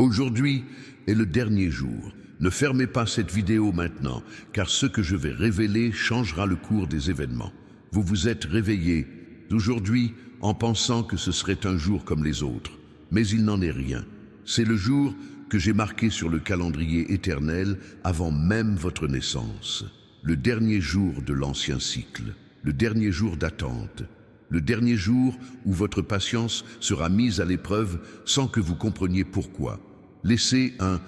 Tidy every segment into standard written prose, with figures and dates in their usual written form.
Aujourd'hui est le dernier jour. Ne fermez pas cette vidéo maintenant, car ce que je vais révéler changera le cours des événements. Vous vous êtes réveillés aujourd'hui en pensant que ce serait un jour comme les autres, mais il n'en est rien. C'est le jour que j'ai marqué sur le calendrier éternel avant même votre naissance. Le dernier jour de l'ancien cycle, le dernier jour d'attente, le dernier jour où votre patience sera mise à l'épreuve sans que vous compreniez pourquoi. Laissez un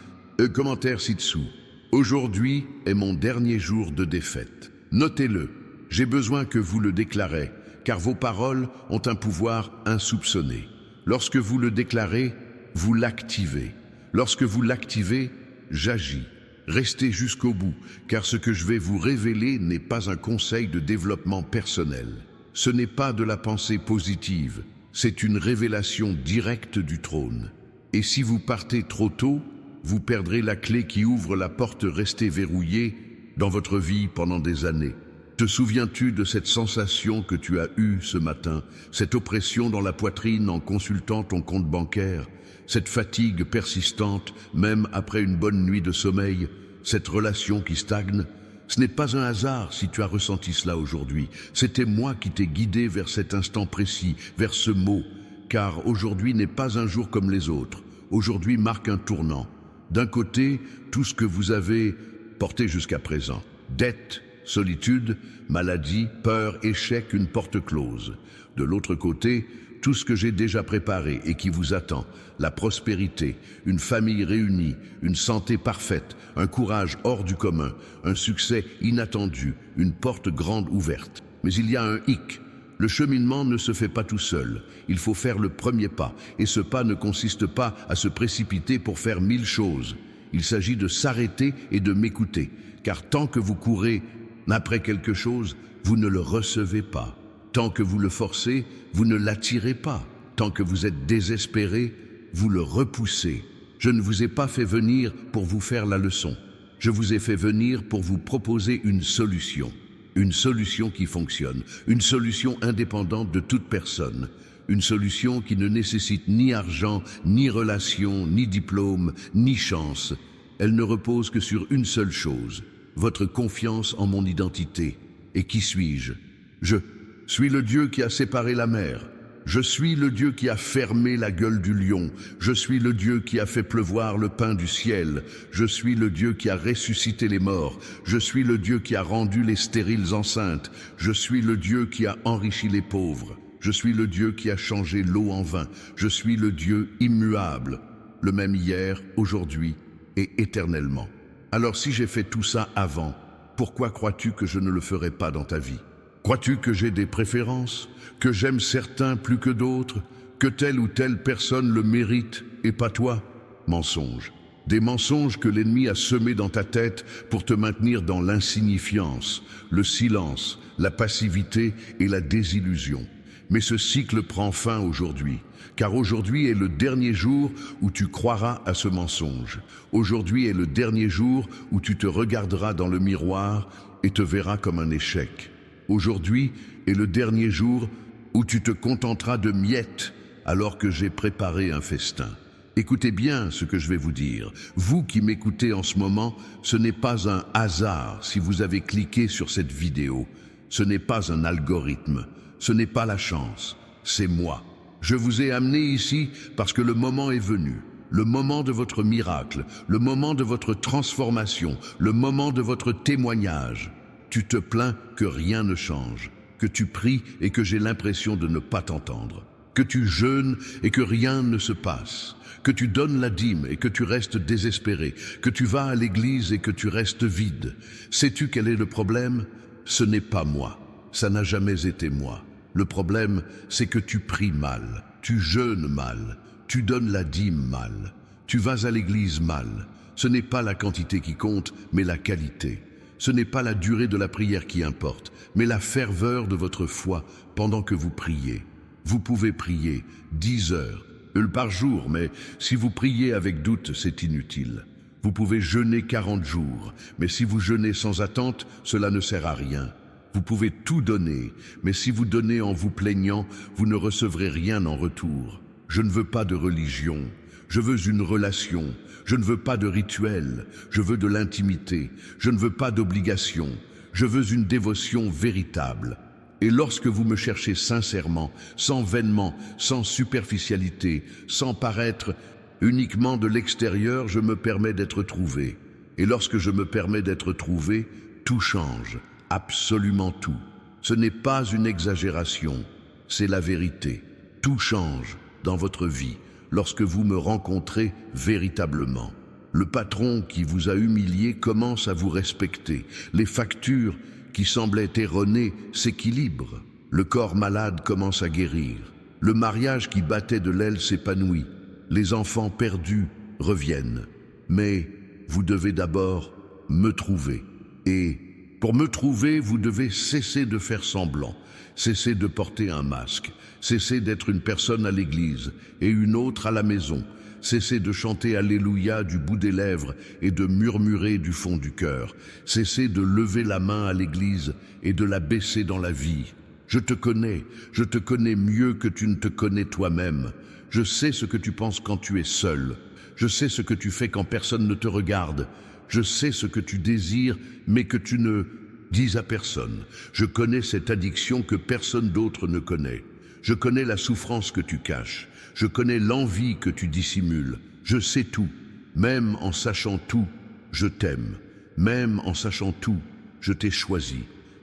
commentaire ci-dessous. Aujourd'hui est mon dernier jour de défaite. Notez-le. J'ai besoin que vous le déclarez, car vos paroles ont un pouvoir insoupçonné. Lorsque vous le déclarez, vous l'activez. Lorsque vous l'activez, j'agis. Restez jusqu'au bout, car ce que je vais vous révéler n'est pas un conseil de développement personnel. Ce n'est pas de la pensée positive, c'est une révélation directe du trône. Et si vous partez trop tôt, vous perdrez la clé qui ouvre la porte restée verrouillée dans votre vie pendant des années. Te souviens-tu de cette sensation que tu as eue ce matin, cette oppression dans la poitrine en consultant ton compte bancaire, cette fatigue persistante même après une bonne nuit de sommeil, cette relation qui stagne? Ce n'est pas un hasard si tu as ressenti cela aujourd'hui. C'était moi qui t'ai guidé vers cet instant précis, vers ce mot. Car aujourd'hui n'est pas un jour comme les autres. Aujourd'hui marque un tournant. D'un côté, tout ce que vous avez porté jusqu'à présent. Dette, solitude, maladie, peur, échec, une porte close. De l'autre côté, tout ce que j'ai déjà préparé et qui vous attend. La prospérité, une famille réunie, une santé parfaite, un courage hors du commun, un succès inattendu, une porte grande ouverte. Mais il y a un hic. Le cheminement ne se fait pas tout seul. Il faut faire le premier pas. Et ce pas ne consiste pas à se précipiter pour faire 1000 choses. Il s'agit de s'arrêter et de m'écouter. Car tant que vous courez après quelque chose, vous ne le recevez pas. Tant que vous le forcez, vous ne l'attirez pas. Tant que vous êtes désespéré, vous le repoussez. Je ne vous ai pas fait venir pour vous faire la leçon. Je vous ai fait venir pour vous proposer une solution. Une solution qui fonctionne, une solution indépendante de toute personne, une solution qui ne nécessite ni argent, ni relation, ni diplôme, ni chance. Elle ne repose que sur une seule chose, votre confiance en mon identité. Et qui suis-je? Je suis le Dieu qui a séparé la mer. Je suis le Dieu qui a fermé la gueule du lion. Je suis le Dieu qui a fait pleuvoir le pain du ciel. Je suis le Dieu qui a ressuscité les morts. Je suis le Dieu qui a rendu les stériles enceintes. Je suis le Dieu qui a enrichi les pauvres. Je suis le Dieu qui a changé l'eau en vin. Je suis le Dieu immuable, le même hier, aujourd'hui et éternellement. Alors si j'ai fait tout ça avant, pourquoi crois-tu que je ne le ferai pas dans ta vie? Crois-tu que j'ai des préférences? Que j'aime certains plus que d'autres? Que telle ou telle personne le mérite et pas toi? Mensonges. Des mensonges que l'ennemi a semés dans ta tête pour te maintenir dans l'insignifiance, le silence, la passivité et la désillusion. Mais ce cycle prend fin aujourd'hui, car aujourd'hui est le dernier jour où tu croiras à ce mensonge. Aujourd'hui est le dernier jour où tu te regarderas dans le miroir et te verras comme un échec. Aujourd'hui est le dernier jour où tu te contenteras de miettes alors que j'ai préparé un festin. Écoutez bien ce que je vais vous dire. Vous qui m'écoutez en ce moment, ce n'est pas un hasard si vous avez cliqué sur cette vidéo. Ce n'est pas un algorithme. Ce n'est pas la chance. C'est moi. Je vous ai amené ici parce que le moment est venu. Le moment de votre miracle, le moment de votre transformation, le moment de votre témoignage. Tu te plains que rien ne change, que tu pries et que j'ai l'impression de ne pas t'entendre, que tu jeûnes et que rien ne se passe, que tu donnes la dîme et que tu restes désespéré, que tu vas à l'église et que tu restes vide. Sais-tu quel est le problème? Ce n'est pas moi, ça n'a jamais été moi. Le problème, c'est que tu pries mal, tu jeûnes mal, tu donnes la dîme mal, tu vas à l'église mal. Ce n'est pas la quantité qui compte, mais la qualité. Ce n'est pas la durée de la prière qui importe, mais la ferveur de votre foi pendant que vous priez. Vous pouvez prier 10 heures par jour, mais si vous priez avec doute, c'est inutile. Vous pouvez jeûner 40 jours, mais si vous jeûnez sans attente, cela ne sert à rien. Vous pouvez tout donner, mais si vous donnez en vous plaignant, vous ne recevrez rien en retour. Je ne veux pas de religion, Je veux une relation. Je ne veux pas de rituel. Je veux de l'intimité. Je ne veux pas d'obligation. Je veux une dévotion véritable. Et lorsque vous me cherchez sincèrement, sans vainement, sans superficialité, sans paraître uniquement de l'extérieur, je me permets d'être trouvé. Et lorsque je me permets d'être trouvé, tout change, absolument tout. Ce n'est pas une exagération, c'est la vérité. Tout change dans votre vie lorsque vous me rencontrez véritablement. Le patron qui vous a humilié commence à vous respecter. Les factures qui semblaient erronées s'équilibrent. Le corps malade commence à guérir. Le mariage qui battait de l'aile s'épanouit. Les enfants perdus reviennent. Mais vous devez d'abord me trouver. Et pour me trouver, vous devez cesser de faire semblant, cesser de porter un masque, cesser d'être une personne à l'église et une autre à la maison, cesser de chanter Alléluia du bout des lèvres et de murmurer du fond du cœur, cesser de lever la main à l'église et de la baisser dans la vie. Je te connais mieux que tu ne te connais toi-même. Je sais ce que tu penses quand tu es seul. Je sais ce que tu fais quand personne ne te regarde. Je sais ce que tu désires, mais que tu ne dis à personne. Je connais cette addiction que personne d'autre ne connaît. Je connais la souffrance que tu caches. Je connais l'envie que tu dissimules. Je sais tout. Même en sachant tout, je t'aime. Même en sachant tout, je t'ai choisi.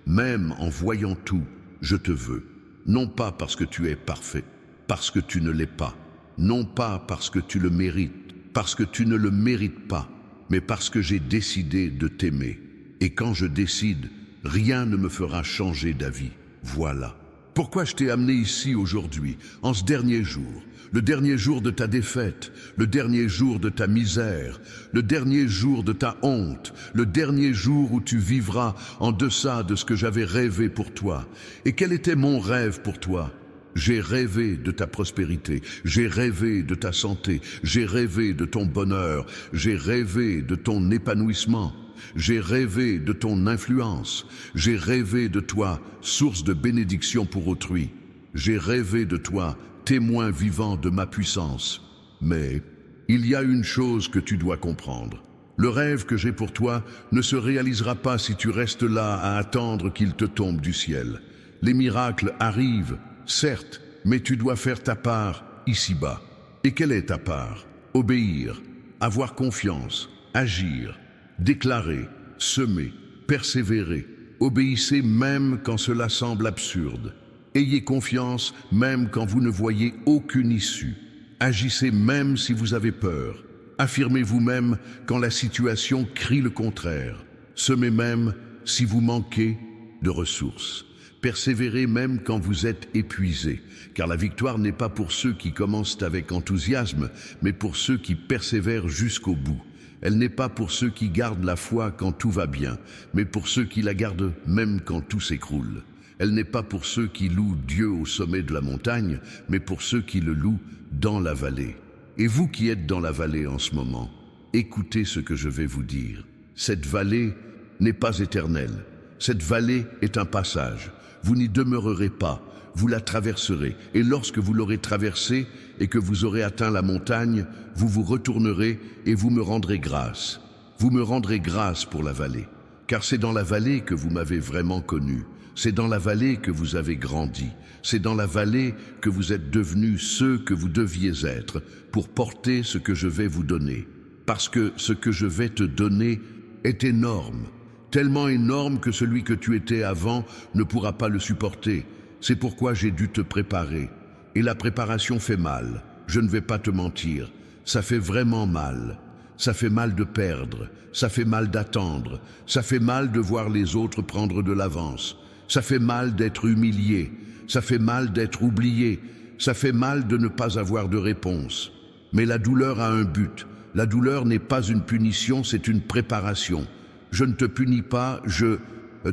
Même en voyant tout, je te veux. Non pas parce que tu es parfait, parce que tu ne l'es pas. Non pas parce que tu le mérites, parce que tu ne le mérites pas, mais parce que j'ai décidé de t'aimer. Et quand je décide, rien ne me fera changer d'avis. Voilà. Pourquoi je t'ai amené ici aujourd'hui, en ce dernier jour, le dernier jour de ta défaite, le dernier jour de ta misère, le dernier jour de ta honte, le dernier jour où tu vivras en deçà de ce que j'avais rêvé pour toi. Et quel était mon rêve pour toi ? J'ai rêvé de ta prospérité, j'ai rêvé de ta santé, j'ai rêvé de ton bonheur, j'ai rêvé de ton épanouissement, j'ai rêvé de ton influence, j'ai rêvé de toi, source de bénédiction pour autrui, j'ai rêvé de toi, témoin vivant de ma puissance. Mais il y a une chose que tu dois comprendre. Le rêve que j'ai pour toi ne se réalisera pas si tu restes là à attendre qu'il te tombe du ciel. Les miracles arrivent, certes, mais tu dois faire ta part ici-bas. Et quelle est ta part ? Obéir, avoir confiance, agir, déclarer, semer, persévérer. Obéissez même quand cela semble absurde. Ayez confiance même quand vous ne voyez aucune issue. Agissez même si vous avez peur. Affirmez vous-même quand la situation crie le contraire. Semez même si vous manquez de ressources. Persévérez même quand vous êtes épuisé, car la victoire n'est pas pour ceux qui commencent avec enthousiasme, mais pour ceux qui persévèrent jusqu'au bout. Elle n'est pas pour ceux qui gardent la foi quand tout va bien, mais pour ceux qui la gardent même quand tout s'écroule. Elle n'est pas pour ceux qui louent Dieu au sommet de la montagne, mais pour ceux qui le louent dans la vallée. Et vous qui êtes dans la vallée en ce moment, écoutez ce que je vais vous dire. Cette vallée n'est pas éternelle. Cette vallée est un passage. Vous n'y demeurerez pas, vous la traverserez. Et lorsque vous l'aurez traversée et que vous aurez atteint la montagne, vous vous retournerez et vous me rendrez grâce. Vous me rendrez grâce pour la vallée, car c'est dans la vallée que vous m'avez vraiment connu. C'est dans la vallée que vous avez grandi. C'est dans la vallée que vous êtes devenus ceux que vous deviez être pour porter ce que je vais vous donner. Parce que ce que je vais te donner est énorme. Tellement énorme que celui que tu étais avant ne pourra pas le supporter. C'est pourquoi j'ai dû te préparer. Et la préparation fait mal. Je ne vais pas te mentir. Ça fait vraiment mal. Ça fait mal de perdre. Ça fait mal d'attendre. Ça fait mal de voir les autres prendre de l'avance. Ça fait mal d'être humilié. Ça fait mal d'être oublié. Ça fait mal de ne pas avoir de réponse. Mais la douleur a un but. La douleur n'est pas une punition, c'est une préparation. Je ne te punis pas, je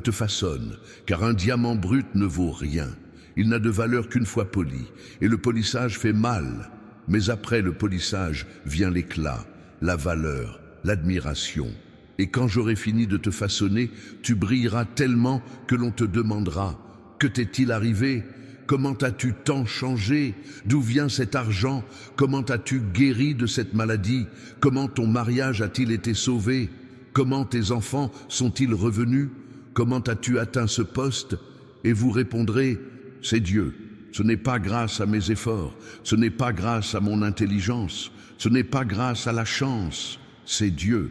te façonne, car un diamant brut ne vaut rien. Il n'a de valeur qu'une fois poli, et le polissage fait mal. Mais après le polissage vient l'éclat, la valeur, l'admiration. Et quand j'aurai fini de te façonner, tu brilleras tellement que l'on te demandera « Que t'est-il arrivé ?» Comment as-tu tant changé? D'où vient cet argent? Comment as-tu guéri de cette maladie? Comment ton mariage a-t-il été sauvé? Comment tes enfants sont-ils revenus? Comment as-tu atteint ce poste? Et vous répondrez, c'est Dieu. Ce n'est pas grâce à mes efforts, ce n'est pas grâce à mon intelligence, ce n'est pas grâce à la chance. C'est Dieu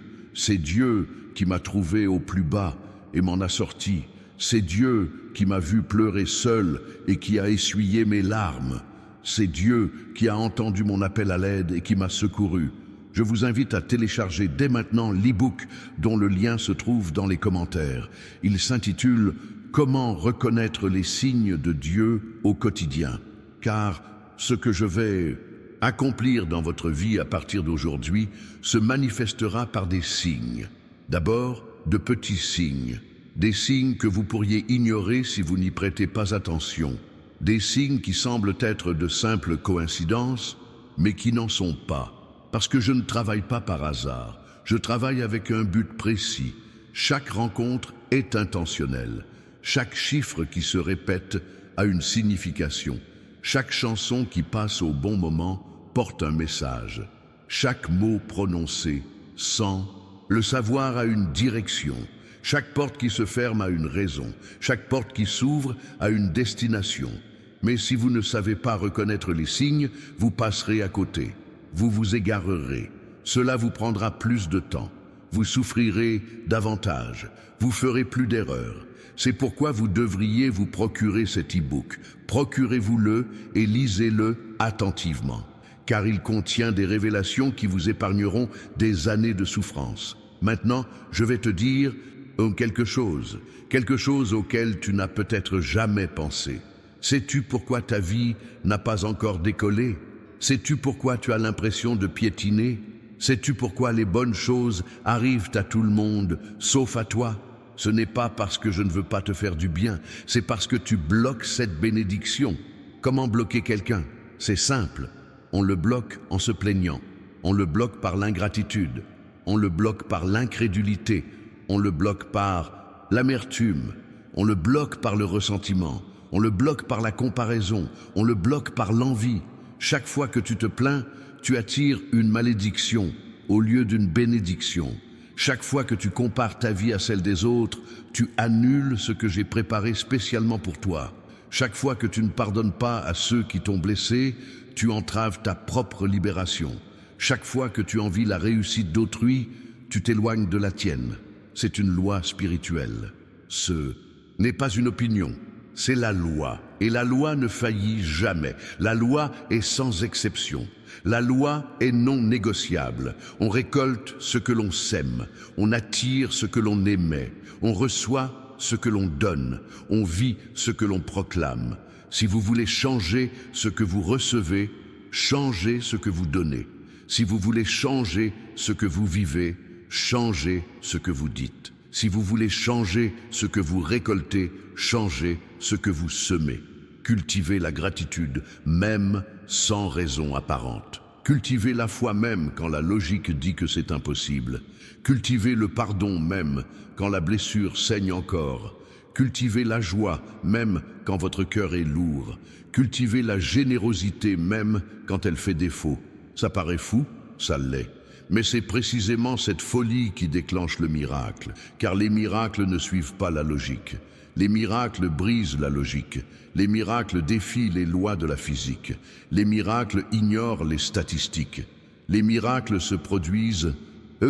qui m'a trouvé au plus bas et m'en a sorti. C'est Dieu qui m'a vu pleurer seul et qui a essuyé mes larmes. C'est Dieu qui a entendu mon appel à l'aide et qui m'a secouru. Je vous invite à télécharger dès maintenant l'e-book dont le lien se trouve dans les commentaires. Il s'intitule « Comment reconnaître les signes de Dieu au quotidien ?» Car ce que je vais accomplir dans votre vie à partir d'aujourd'hui se manifestera par des signes. D'abord, de petits signes. Des signes que vous pourriez ignorer si vous n'y prêtez pas attention. Des signes qui semblent être de simples coïncidences, mais qui n'en sont pas. Parce que je ne travaille pas par hasard. Je travaille avec un but précis. Chaque rencontre est intentionnelle. Chaque chiffre qui se répète a une signification. Chaque chanson qui passe au bon moment porte un message. Chaque mot prononcé, sans le savoir, a une direction. Chaque porte qui se ferme a une raison. Chaque porte qui s'ouvre a une destination. Mais si vous ne savez pas reconnaître les signes, vous passerez à côté. Vous vous égarerez. Cela vous prendra plus de temps. Vous souffrirez davantage. Vous ferez plus d'erreurs. C'est pourquoi vous devriez vous procurer cet e-book. Procurez-vous-le et lisez-le attentivement, car il contient des révélations qui vous épargneront des années de souffrance. Maintenant, je vais te dire quelque chose auquel tu n'as peut-être jamais pensé. Sais-tu pourquoi ta vie n'a pas encore décollé? Sais-tu pourquoi tu as l'impression de piétiner? Sais-tu pourquoi les bonnes choses arrivent à tout le monde, sauf à toi? Ce n'est pas parce que je ne veux pas te faire du bien, c'est parce que tu bloques cette bénédiction. Comment bloquer quelqu'un? C'est simple. On le bloque en se plaignant. On le bloque par l'ingratitude. On le bloque par l'incrédulité. On le bloque par l'amertume. On le bloque par le ressentiment. On le bloque par la comparaison. On le bloque par l'envie. Chaque fois que tu te plains, tu attires une malédiction au lieu d'une bénédiction. Chaque fois que tu compares ta vie à celle des autres, tu annules ce que j'ai préparé spécialement pour toi. Chaque fois que tu ne pardonnes pas à ceux qui t'ont blessé, tu entraves ta propre libération. Chaque fois que tu envies la réussite d'autrui, tu t'éloignes de la tienne. C'est une loi spirituelle. Ce n'est pas une opinion, c'est la loi. Et la loi ne faillit jamais. La loi est sans exception. La loi est non négociable. On récolte ce que l'on sème. On attire ce que l'on émet. On reçoit ce que l'on donne. On vit ce que l'on proclame. Si vous voulez changer ce que vous recevez, changez ce que vous donnez. Si vous voulez changer ce que vous vivez, changez ce que vous dites. Si vous voulez changer ce que vous récoltez, changez ce que vous semez. Cultivez la gratitude, même sans raison apparente. Cultivez la foi même quand la logique dit que c'est impossible. Cultivez le pardon même quand la blessure saigne encore. Cultivez la joie même quand votre cœur est lourd. Cultivez la générosité même quand elle fait défaut. Ça paraît fou, ça l'est. Mais c'est précisément cette folie qui déclenche le miracle, car les miracles ne suivent pas la logique. Les miracles brisent la logique. Les miracles défient les lois de la physique. Les miracles ignorent les statistiques. Les miracles se produisent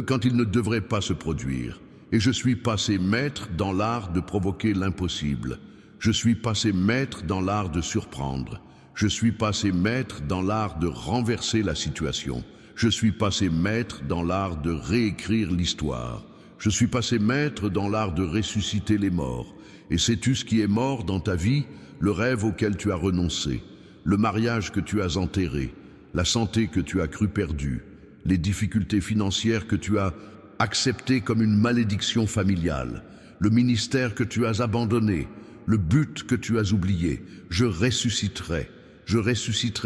quand ils ne devraient pas se produire. Et je suis passé maître dans l'art de provoquer l'impossible. Je suis passé maître dans l'art de surprendre. Je suis passé maître dans l'art de renverser la situation. Je suis passé maître dans l'art de réécrire l'histoire. Je suis passé maître dans l'art de ressusciter les morts. Et sais-tu ce qui est mort dans ta vie? Le rêve auquel tu as renoncé, le mariage que tu as enterré, la santé que tu as cru perdue, les difficultés financières que tu as acceptées comme une malédiction familiale, le ministère que tu as abandonné, le but que tu as oublié. Je ressusciterai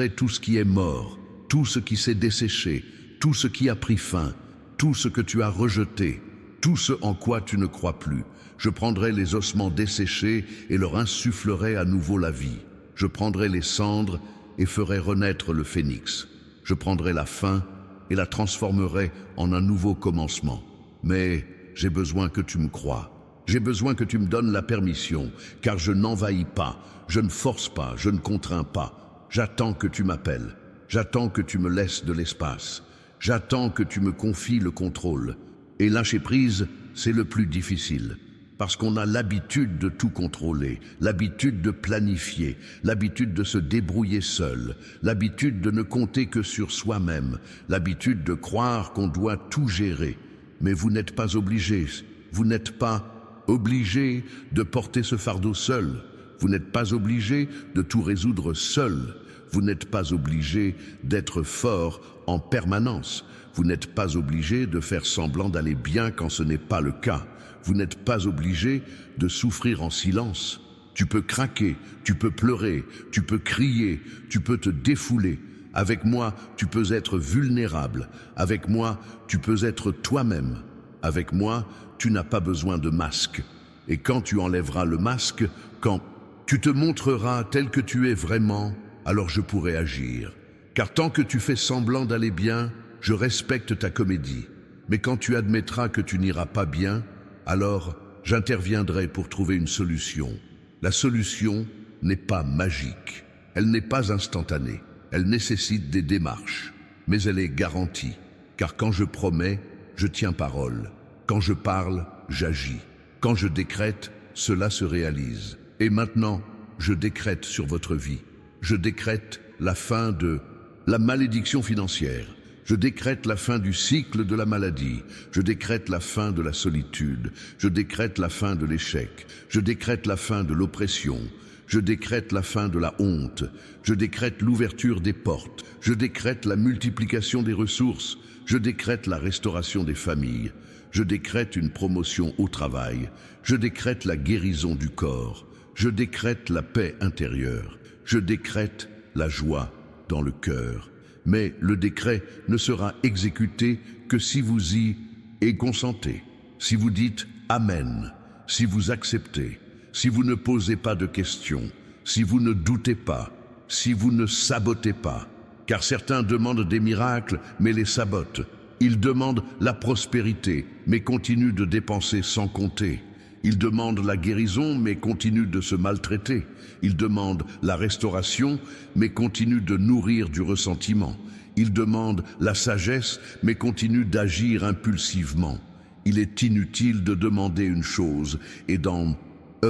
tout ce qui est mort, tout ce qui s'est desséché, tout ce qui a pris fin, tout ce que tu as rejeté, tout ce en quoi tu ne crois plus. Je prendrai les ossements desséchés et leur insufflerai à nouveau la vie. Je prendrai les cendres et ferai renaître le phénix. Je prendrai la fin et la transformerai en un nouveau commencement. Mais j'ai besoin que tu me croies. J'ai besoin que tu me donnes la permission, car je n'envahis pas, je ne force pas, je ne contrains pas. J'attends que tu m'appelles. J'attends que tu me laisses de l'espace. J'attends que tu me confies le contrôle. Et lâcher prise, c'est le plus difficile. Parce qu'on a l'habitude de tout contrôler, l'habitude de planifier, l'habitude de se débrouiller seul, l'habitude de ne compter que sur soi-même, l'habitude de croire qu'on doit tout gérer. Mais vous n'êtes pas obligé, vous n'êtes pas obligé de porter ce fardeau seul. Vous n'êtes pas obligé de tout résoudre seul. Vous n'êtes pas obligé d'être fort en permanence. Vous n'êtes pas obligé de faire semblant d'aller bien quand ce n'est pas le cas. Vous n'êtes pas obligé de souffrir en silence. Tu peux craquer, tu peux pleurer, tu peux crier, tu peux te défouler. Avec moi, tu peux être vulnérable. Avec moi, tu peux être toi-même. Avec moi, tu n'as pas besoin de masque. Et quand tu enlèveras le masque, quand tu te montreras tel que tu es vraiment, alors je pourrai agir. Car tant que tu fais semblant d'aller bien, je respecte ta comédie. Mais quand tu admettras que tu n'iras pas bien, alors j'interviendrai pour trouver une solution. La solution n'est pas magique. Elle n'est pas instantanée. Elle nécessite des démarches. Mais elle est garantie. Car quand je promets, je tiens parole. Quand je parle, j'agis. Quand je décrète, cela se réalise. Et maintenant, je décrète sur votre vie. Je décrète la fin de la malédiction financière. Je décrète la fin du cycle de la maladie. Je décrète la fin de la solitude. Je décrète la fin de l'échec. Je décrète la fin de l'oppression. Je décrète la fin de la honte. Je décrète l'ouverture des portes. Je décrète la multiplication des ressources. Je décrète la restauration des familles. Je décrète une promotion au travail. Je décrète la guérison du corps. Je décrète la paix intérieure. Je décrète la joie dans le cœur. Mais le décret ne sera exécuté que si vous y consentez, si vous dites « Amen », si vous acceptez, si vous ne posez pas de questions, si vous ne doutez pas, si vous ne sabotez pas. Car certains demandent des miracles, mais les sabotent. Ils demandent la prospérité, mais continuent de dépenser sans compter. Ils demandent la guérison, mais continuent de se maltraiter. Ils demandent la restauration, mais continuent de nourrir du ressentiment. Ils demandent la sagesse, mais continuent d'agir impulsivement. Il est inutile de demander une chose et d'en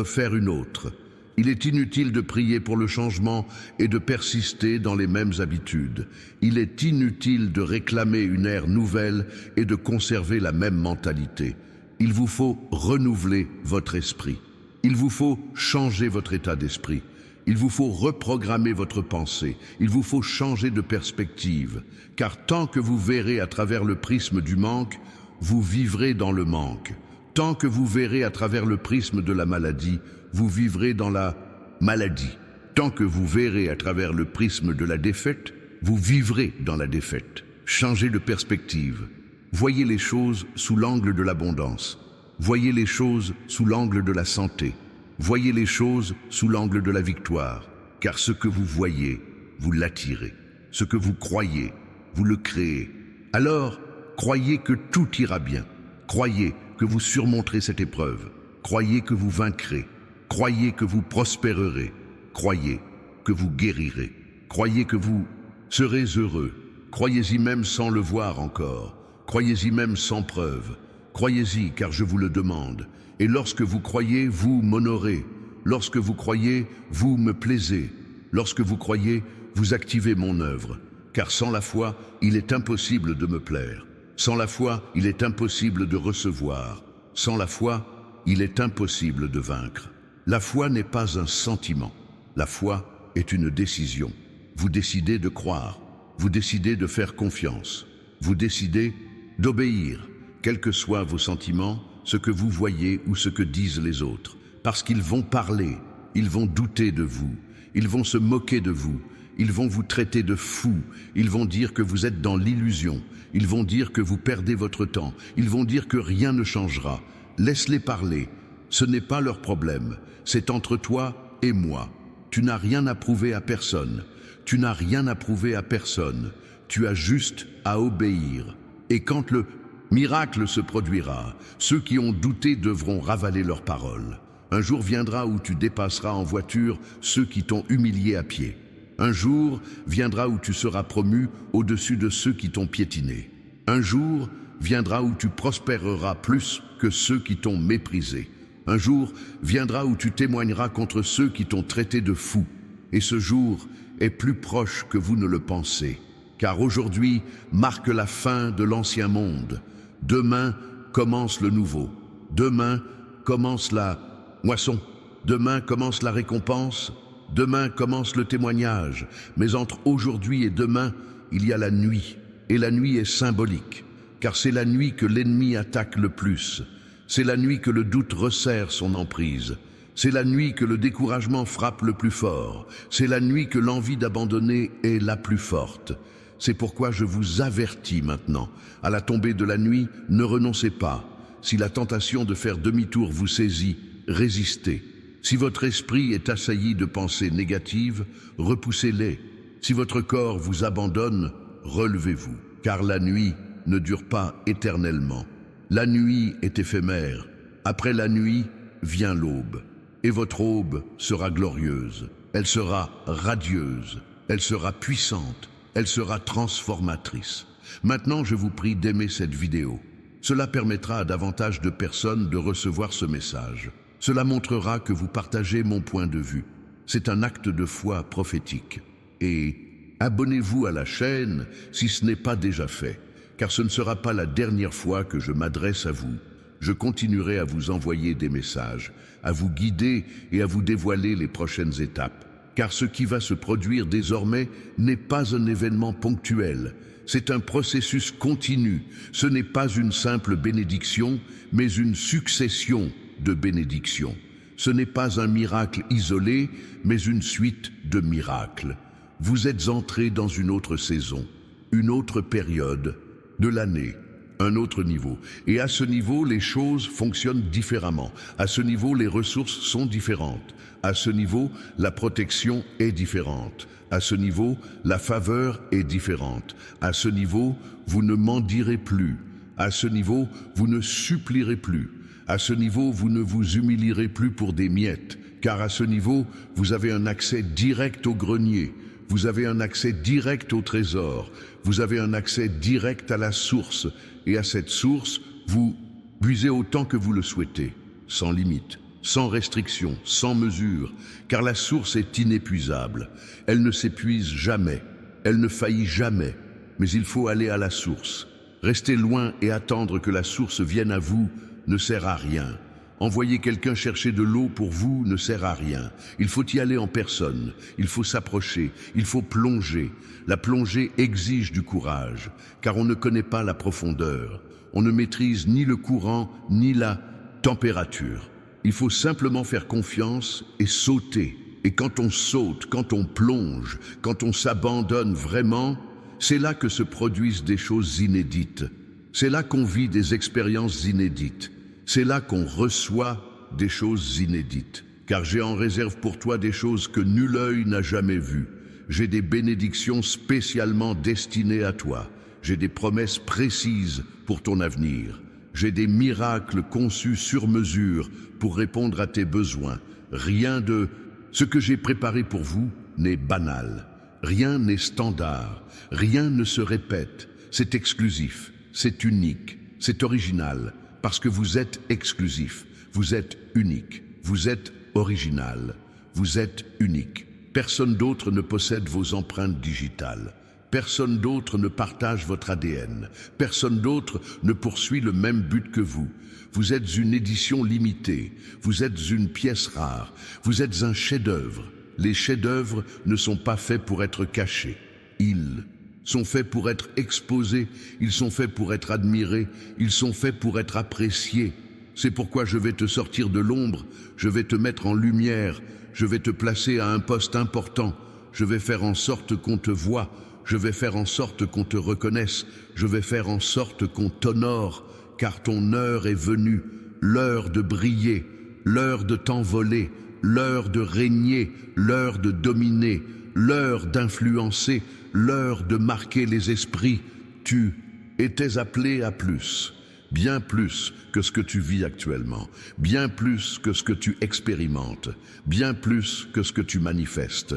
faire une autre. Il est inutile de prier pour le changement et de persister dans les mêmes habitudes. Il est inutile de réclamer une ère nouvelle et de conserver la même mentalité. Il vous faut renouveler votre esprit. Il vous faut changer votre état d'esprit. Il vous faut reprogrammer votre pensée. Il vous faut changer de perspective. Car tant que vous verrez à travers le prisme du manque, vous vivrez dans le manque. Tant que vous verrez à travers le prisme de la maladie, vous vivrez dans la maladie. Tant que vous verrez à travers le prisme de la défaite, vous vivrez dans la défaite. Changez de perspective. Voyez les choses sous l'angle de l'abondance. Voyez les choses sous l'angle de la santé. Voyez les choses sous l'angle de la victoire. Car ce que vous voyez, vous l'attirez. Ce que vous croyez, vous le créez. Alors, croyez que tout ira bien. Croyez que vous surmonterez cette épreuve. Croyez que vous vaincrez. Croyez que vous prospérerez. Croyez que vous guérirez. Croyez que vous serez heureux. Croyez-y même sans le voir encore. Croyez-y même sans preuve. Croyez-y car je vous le demande. Et lorsque vous croyez, vous m'honorez. Lorsque vous croyez, vous me plaisez. Lorsque vous croyez, vous activez mon œuvre. Car sans la foi, il est impossible de me plaire. Sans la foi, il est impossible de recevoir. Sans la foi, il est impossible de vaincre. La foi n'est pas un sentiment. La foi est une décision. Vous décidez de croire. Vous décidez de faire confiance. Vous décidez d'obéir, quels que soient vos sentiments, ce que vous voyez ou ce que disent les autres. Parce qu'ils vont parler, ils vont douter de vous, ils vont se moquer de vous, ils vont vous traiter de fou, ils vont dire que vous êtes dans l'illusion, ils vont dire que vous perdez votre temps, ils vont dire que rien ne changera. Laisse-les parler, ce n'est pas leur problème, c'est entre toi et moi. Tu n'as rien à prouver à personne. Tu n'as rien à prouver à personne. Tu as juste à obéir. Et quand le miracle se produira, ceux qui ont douté devront ravaler leurs paroles. Un jour viendra où tu dépasseras en voiture ceux qui t'ont humilié à pied. Un jour viendra où tu seras promu au-dessus de ceux qui t'ont piétiné. Un jour viendra où tu prospéreras plus que ceux qui t'ont méprisé. Un jour viendra où tu témoigneras contre ceux qui t'ont traité de fou. Et ce jour est plus proche que vous ne le pensez. Car aujourd'hui marque la fin de l'ancien monde. Demain commence le nouveau. Demain commence la moisson. Demain commence la récompense. Demain commence le témoignage. Mais entre aujourd'hui et demain, il y a la nuit. Et la nuit est symbolique. Car c'est la nuit que l'ennemi attaque le plus. C'est la nuit que le doute resserre son emprise. C'est la nuit que le découragement frappe le plus fort. C'est la nuit que l'envie d'abandonner est la plus forte. C'est pourquoi je vous avertis maintenant. À la tombée de la nuit, ne renoncez pas. Si la tentation de faire demi-tour vous saisit, résistez. Si votre esprit est assailli de pensées négatives, repoussez-les. Si votre corps vous abandonne, relevez-vous. Car la nuit ne dure pas éternellement. La nuit est éphémère. Après la nuit vient l'aube. Et votre aube sera glorieuse. Elle sera radieuse. Elle sera puissante. Elle sera transformatrice. Maintenant, je vous prie d'aimer cette vidéo. Cela permettra à davantage de personnes de recevoir ce message. Cela montrera que vous partagez mon point de vue. C'est un acte de foi prophétique. Et abonnez-vous à la chaîne si ce n'est pas déjà fait, car ce ne sera pas la dernière fois que je m'adresse à vous. Je continuerai à vous envoyer des messages, à vous guider et à vous dévoiler les prochaines étapes. Car ce qui va se produire désormais n'est pas un événement ponctuel. C'est un processus continu. Ce n'est pas une simple bénédiction, mais une succession de bénédictions. Ce n'est pas un miracle isolé, mais une suite de miracles. Vous êtes entrés dans une autre saison, une autre période de l'année, un autre niveau. Et à ce niveau, les choses fonctionnent différemment. À ce niveau, les ressources sont différentes. À ce niveau, la protection est différente. À ce niveau, la faveur est différente. À ce niveau, vous ne mendierez plus. À ce niveau, vous ne supplierez plus. À ce niveau, vous ne vous humilierez plus pour des miettes, car à ce niveau, vous avez un accès direct au grenier. Vous avez un accès direct au trésor. Vous avez un accès direct à la source. Et à cette source, vous buvez autant que vous le souhaitez, sans limite, sans restriction, sans mesure, car la source est inépuisable. Elle ne s'épuise jamais, elle ne faillit jamais, mais il faut aller à la source. Rester loin et attendre que la source vienne à vous ne sert à rien. Envoyer quelqu'un chercher de l'eau pour vous ne sert à rien. Il faut y aller en personne, il faut s'approcher, il faut plonger. La plongée exige du courage, car on ne connaît pas la profondeur. On ne maîtrise ni le courant, ni la température. Il faut simplement faire confiance et sauter. Et quand on saute, quand on plonge, quand on s'abandonne vraiment, c'est là que se produisent des choses inédites. C'est là qu'on vit des expériences inédites. C'est là qu'on reçoit des choses inédites. Car j'ai en réserve pour toi des choses que nul œil n'a jamais vues. J'ai des bénédictions spécialement destinées à toi. J'ai des promesses précises pour ton avenir. J'ai des miracles conçus sur mesure pour répondre à tes besoins. Rien de ce que j'ai préparé pour vous n'est banal. Rien n'est standard. Rien ne se répète. C'est exclusif. C'est unique. C'est original. Parce que vous êtes exclusif. Vous êtes unique. Vous êtes original. Vous êtes unique. Personne d'autre ne possède vos empreintes digitales. Personne d'autre ne partage votre ADN. Personne d'autre ne poursuit le même but que vous. Vous êtes une édition limitée. Vous êtes une pièce rare. Vous êtes un chef-d'œuvre. Les chefs-d'œuvre ne sont pas faits pour être cachés. Ils sont faits pour être exposés. Ils sont faits pour être admirés. Ils sont faits pour être appréciés. C'est pourquoi je vais te sortir de l'ombre. Je vais te mettre en lumière. Je vais te placer à un poste important. Je vais faire en sorte qu'on te voie. Je vais faire en sorte qu'on te reconnaisse. Je vais faire en sorte qu'on t'honore, car ton heure est venue, l'heure de briller, l'heure de t'envoler, l'heure de régner, l'heure de dominer, l'heure d'influencer, l'heure de marquer les esprits. Tu étais appelé à plus, bien plus que ce que tu vis actuellement, bien plus que ce que tu expérimentes, bien plus que ce que tu manifestes.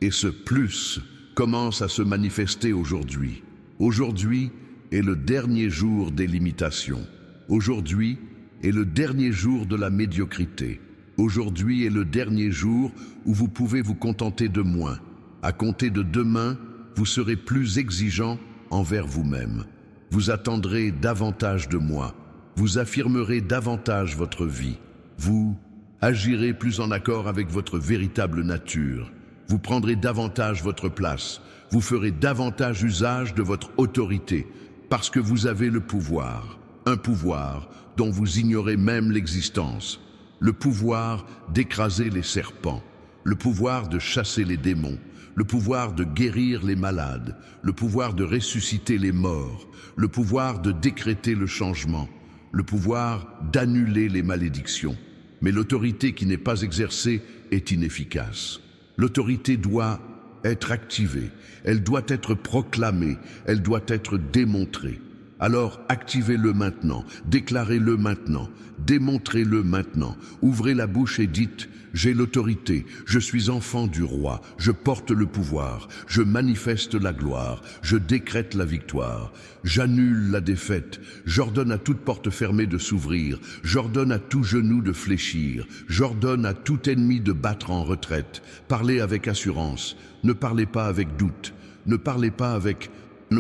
Et ce plus commence à se manifester aujourd'hui. Aujourd'hui est le dernier jour des limitations. Aujourd'hui est le dernier jour de la médiocrité. Aujourd'hui est le dernier jour où vous pouvez vous contenter de moins. À compter de demain, vous serez plus exigeant envers vous-même. Vous attendrez davantage de moi. Vous affirmerez davantage votre vie. Vous agirez plus en accord avec votre véritable nature. Vous prendrez davantage votre place. Vous ferez davantage usage de votre autorité parce que vous avez le pouvoir. Un pouvoir dont vous ignorez même l'existence. Le pouvoir d'écraser les serpents. Le pouvoir de chasser les démons. Le pouvoir de guérir les malades. Le pouvoir de ressusciter les morts. Le pouvoir de décréter le changement. Le pouvoir d'annuler les malédictions. Mais l'autorité qui n'est pas exercée est inefficace. L'autorité doit être activée, elle doit être proclamée, elle doit être démontrée. Alors activez-le maintenant, déclarez-le maintenant, démontrez-le maintenant. Ouvrez la bouche et dites « J'ai l'autorité, je suis enfant du roi, je porte le pouvoir, je manifeste la gloire, je décrète la victoire, j'annule la défaite, j'ordonne à toute porte fermée de s'ouvrir, j'ordonne à tout genou de fléchir, j'ordonne à tout ennemi de battre en retraite. Parlez avec assurance, ne parlez pas avec doute, ne parlez pas avec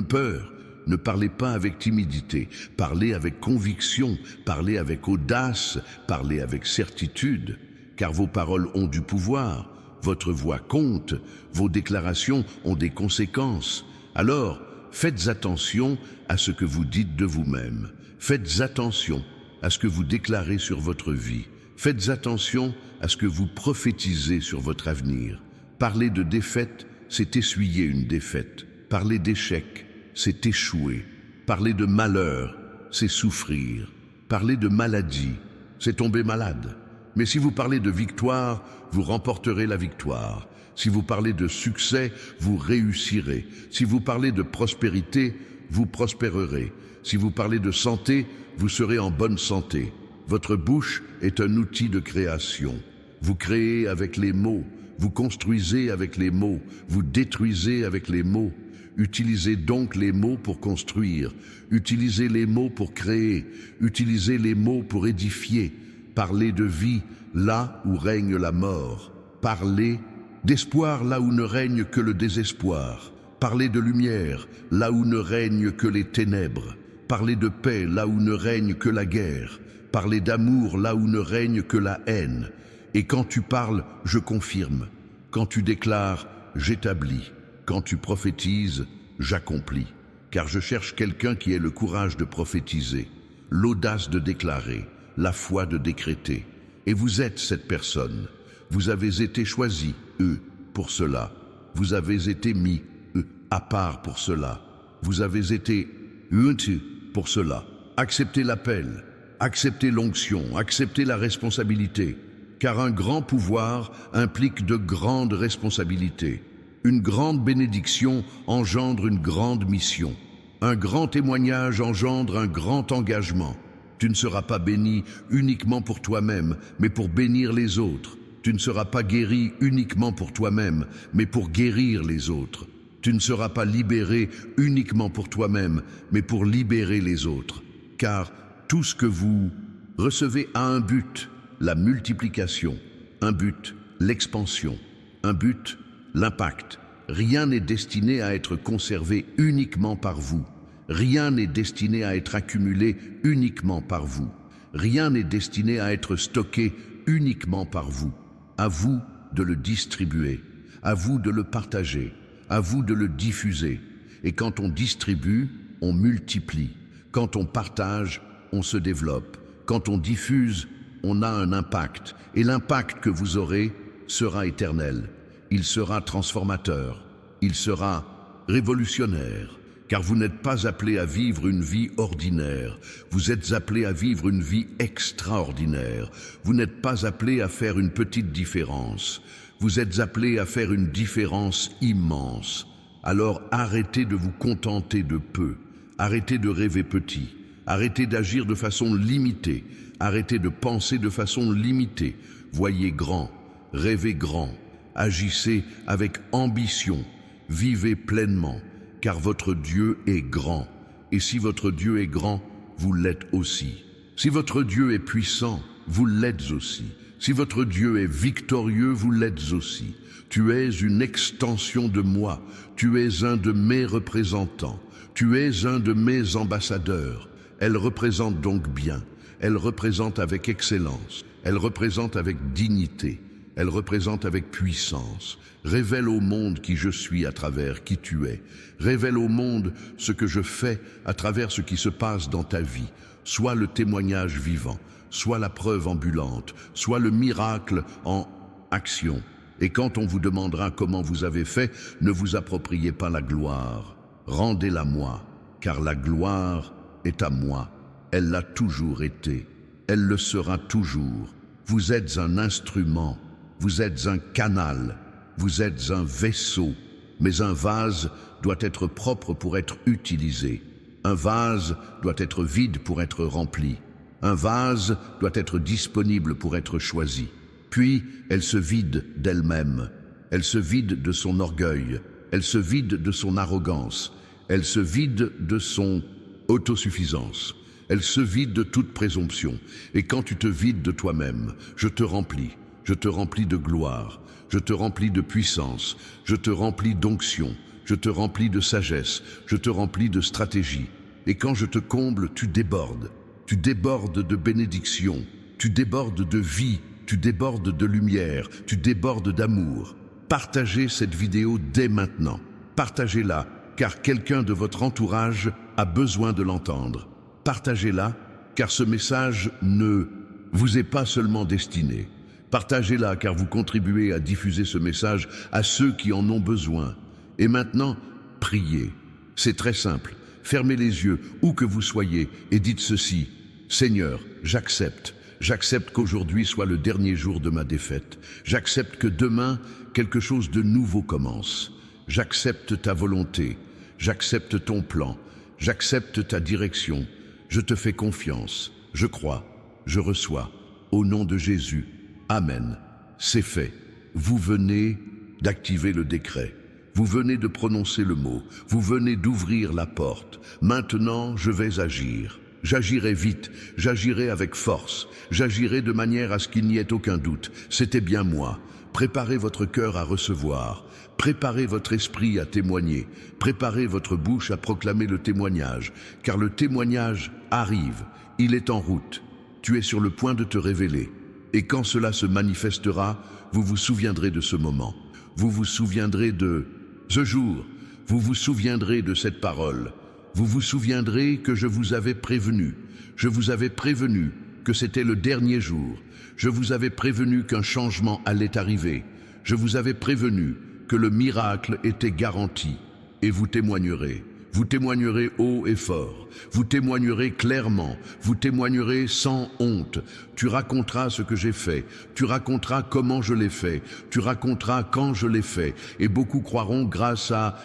peur. Ne parlez pas avec timidité, parlez avec conviction, parlez avec audace, parlez avec certitude, car vos paroles ont du pouvoir, votre voix compte, vos déclarations ont des conséquences. Alors, faites attention à ce que vous dites de vous-même, faites attention à ce que vous déclarez sur votre vie, faites attention à ce que vous prophétisez sur votre avenir. Parler de défaite, c'est essuyer une défaite, parler d'échec, c'est échouer. Parler de malheur, c'est souffrir. Parler de maladie, c'est tomber malade. Mais si vous parlez de victoire, vous remporterez la victoire. Si vous parlez de succès, vous réussirez. Si vous parlez de prospérité, vous prospérerez. Si vous parlez de santé, vous serez en bonne santé. Votre bouche est un outil de création. Vous créez avec les mots, vous construisez avec les mots, vous détruisez avec les mots. Utilisez donc les mots pour construire, utilisez les mots pour créer, utilisez les mots pour édifier. Parlez de vie là où règne la mort. Parlez d'espoir là où ne règne que le désespoir. Parlez de lumière là où ne règne que les ténèbres. Parlez de paix là où ne règne que la guerre. Parlez d'amour là où ne règne que la haine. Et quand tu parles, je confirme. Quand tu déclares, j'établis. Quand tu prophétises, j'accomplis. Car je cherche quelqu'un qui ait le courage de prophétiser, l'audace de déclarer, la foi de décréter. Et vous êtes cette personne. Vous avez été choisi, pour cela. Vous avez été mis, à part pour cela. Vous avez été, pour cela. Acceptez l'appel, acceptez l'onction, acceptez la responsabilité. Car un grand pouvoir implique de grandes responsabilités. Une grande bénédiction engendre une grande mission. Un grand témoignage engendre un grand engagement. Tu ne seras pas béni uniquement pour toi-même, mais pour bénir les autres. Tu ne seras pas guéri uniquement pour toi-même, mais pour guérir les autres. Tu ne seras pas libéré uniquement pour toi-même, mais pour libérer les autres. Car tout ce que vous recevez a un but, la multiplication. Un but, l'expansion. Un but, l'impact. Rien n'est destiné à être conservé uniquement par vous. Rien n'est destiné à être accumulé uniquement par vous. Rien n'est destiné à être stocké uniquement par vous. À vous de le distribuer, à vous de le partager, à vous de le diffuser. Et quand on distribue, on multiplie. Quand on partage, on se développe. Quand on diffuse, on a un impact. Et l'impact que vous aurez sera éternel. Il sera transformateur, il sera révolutionnaire, car vous n'êtes pas appelés à vivre une vie ordinaire, vous êtes appelés à vivre une vie extraordinaire. Vous n'êtes pas appelés à faire une petite différence, vous êtes appelés à faire une différence immense. Alors arrêtez de vous contenter de peu, arrêtez de rêver petit, arrêtez d'agir de façon limitée, arrêtez de penser de façon limitée. Voyez grand, rêvez grand, agissez avec ambition, vivez pleinement, car votre Dieu est grand. Et si votre Dieu est grand, vous l'êtes aussi. Si votre Dieu est puissant, vous l'êtes aussi. Si votre Dieu est victorieux, vous l'êtes aussi. Tu es une extension de moi, tu es un de mes représentants, tu es un de mes ambassadeurs. Elle représente donc bien, elle représente avec excellence, elle représente avec dignité, elle représente avec puissance. Révèle au monde qui je suis à travers qui tu es. Révèle au monde ce que je fais à travers ce qui se passe dans ta vie. Sois le témoignage vivant, sois la preuve ambulante, sois le miracle en action. Et quand on vous demandera comment vous avez fait, ne vous appropriez pas la gloire. Rendez-la moi, car la gloire est à moi. Elle l'a toujours été. Elle le sera toujours. Vous êtes un instrument, vous êtes un canal, vous êtes un vaisseau. Mais un vase doit être propre pour être utilisé. Un vase doit être vide pour être rempli. Un vase doit être disponible pour être choisi. Puis, elle se vide d'elle-même. Elle se vide de son orgueil. Elle se vide de son arrogance. Elle se vide de son autosuffisance. Elle se vide de toute présomption. Et quand tu te vides de toi-même, je te remplis. Je te remplis de gloire. Je te remplis de puissance. Je te remplis d'onction. Je te remplis de sagesse. Je te remplis de stratégie. Et quand je te comble, tu débordes. Tu débordes de bénédiction. Tu débordes de vie. Tu débordes de lumière, tu débordes d'amour. Partagez cette vidéo dès maintenant. Partagez-la, car quelqu'un de votre entourage a besoin de l'entendre. Partagez-la, car ce message ne vous est pas seulement destiné. Partagez-la, car vous contribuez à diffuser ce message à ceux qui en ont besoin. Et maintenant, priez. C'est très simple. Fermez les yeux, où que vous soyez, et dites ceci. Seigneur, j'accepte. J'accepte qu'aujourd'hui soit le dernier jour de ma défaite. J'accepte que demain, quelque chose de nouveau commence. J'accepte ta volonté. J'accepte ton plan. J'accepte ta direction. Je te fais confiance. Je crois. Je reçois. Au nom de Jésus. Amen. C'est fait. Vous venez d'activer le décret. Vous venez de prononcer le mot. Vous venez d'ouvrir la porte. Maintenant, je vais agir. J'agirai vite, j'agirai avec force, j'agirai de manière à ce qu'il n'y ait aucun doute. C'était bien moi. Préparez votre cœur à recevoir, préparez votre esprit à témoigner, préparez votre bouche à proclamer le témoignage, car le témoignage arrive, il est en route. Tu es sur le point de te révéler. Et quand cela se manifestera, vous vous souviendrez de ce moment. Vous vous souviendrez de ce jour. Vous vous souviendrez de cette parole. Vous vous souviendrez que je vous avais prévenu. Je vous avais prévenu que c'était le dernier jour. Je vous avais prévenu qu'un changement allait arriver. Je vous avais prévenu que le miracle était garanti. Et vous témoignerez. Vous témoignerez haut et fort. Vous témoignerez clairement. Vous témoignerez sans honte. Tu raconteras ce que j'ai fait. Tu raconteras comment je l'ai fait. Tu raconteras quand je l'ai fait. Et beaucoup croiront grâce à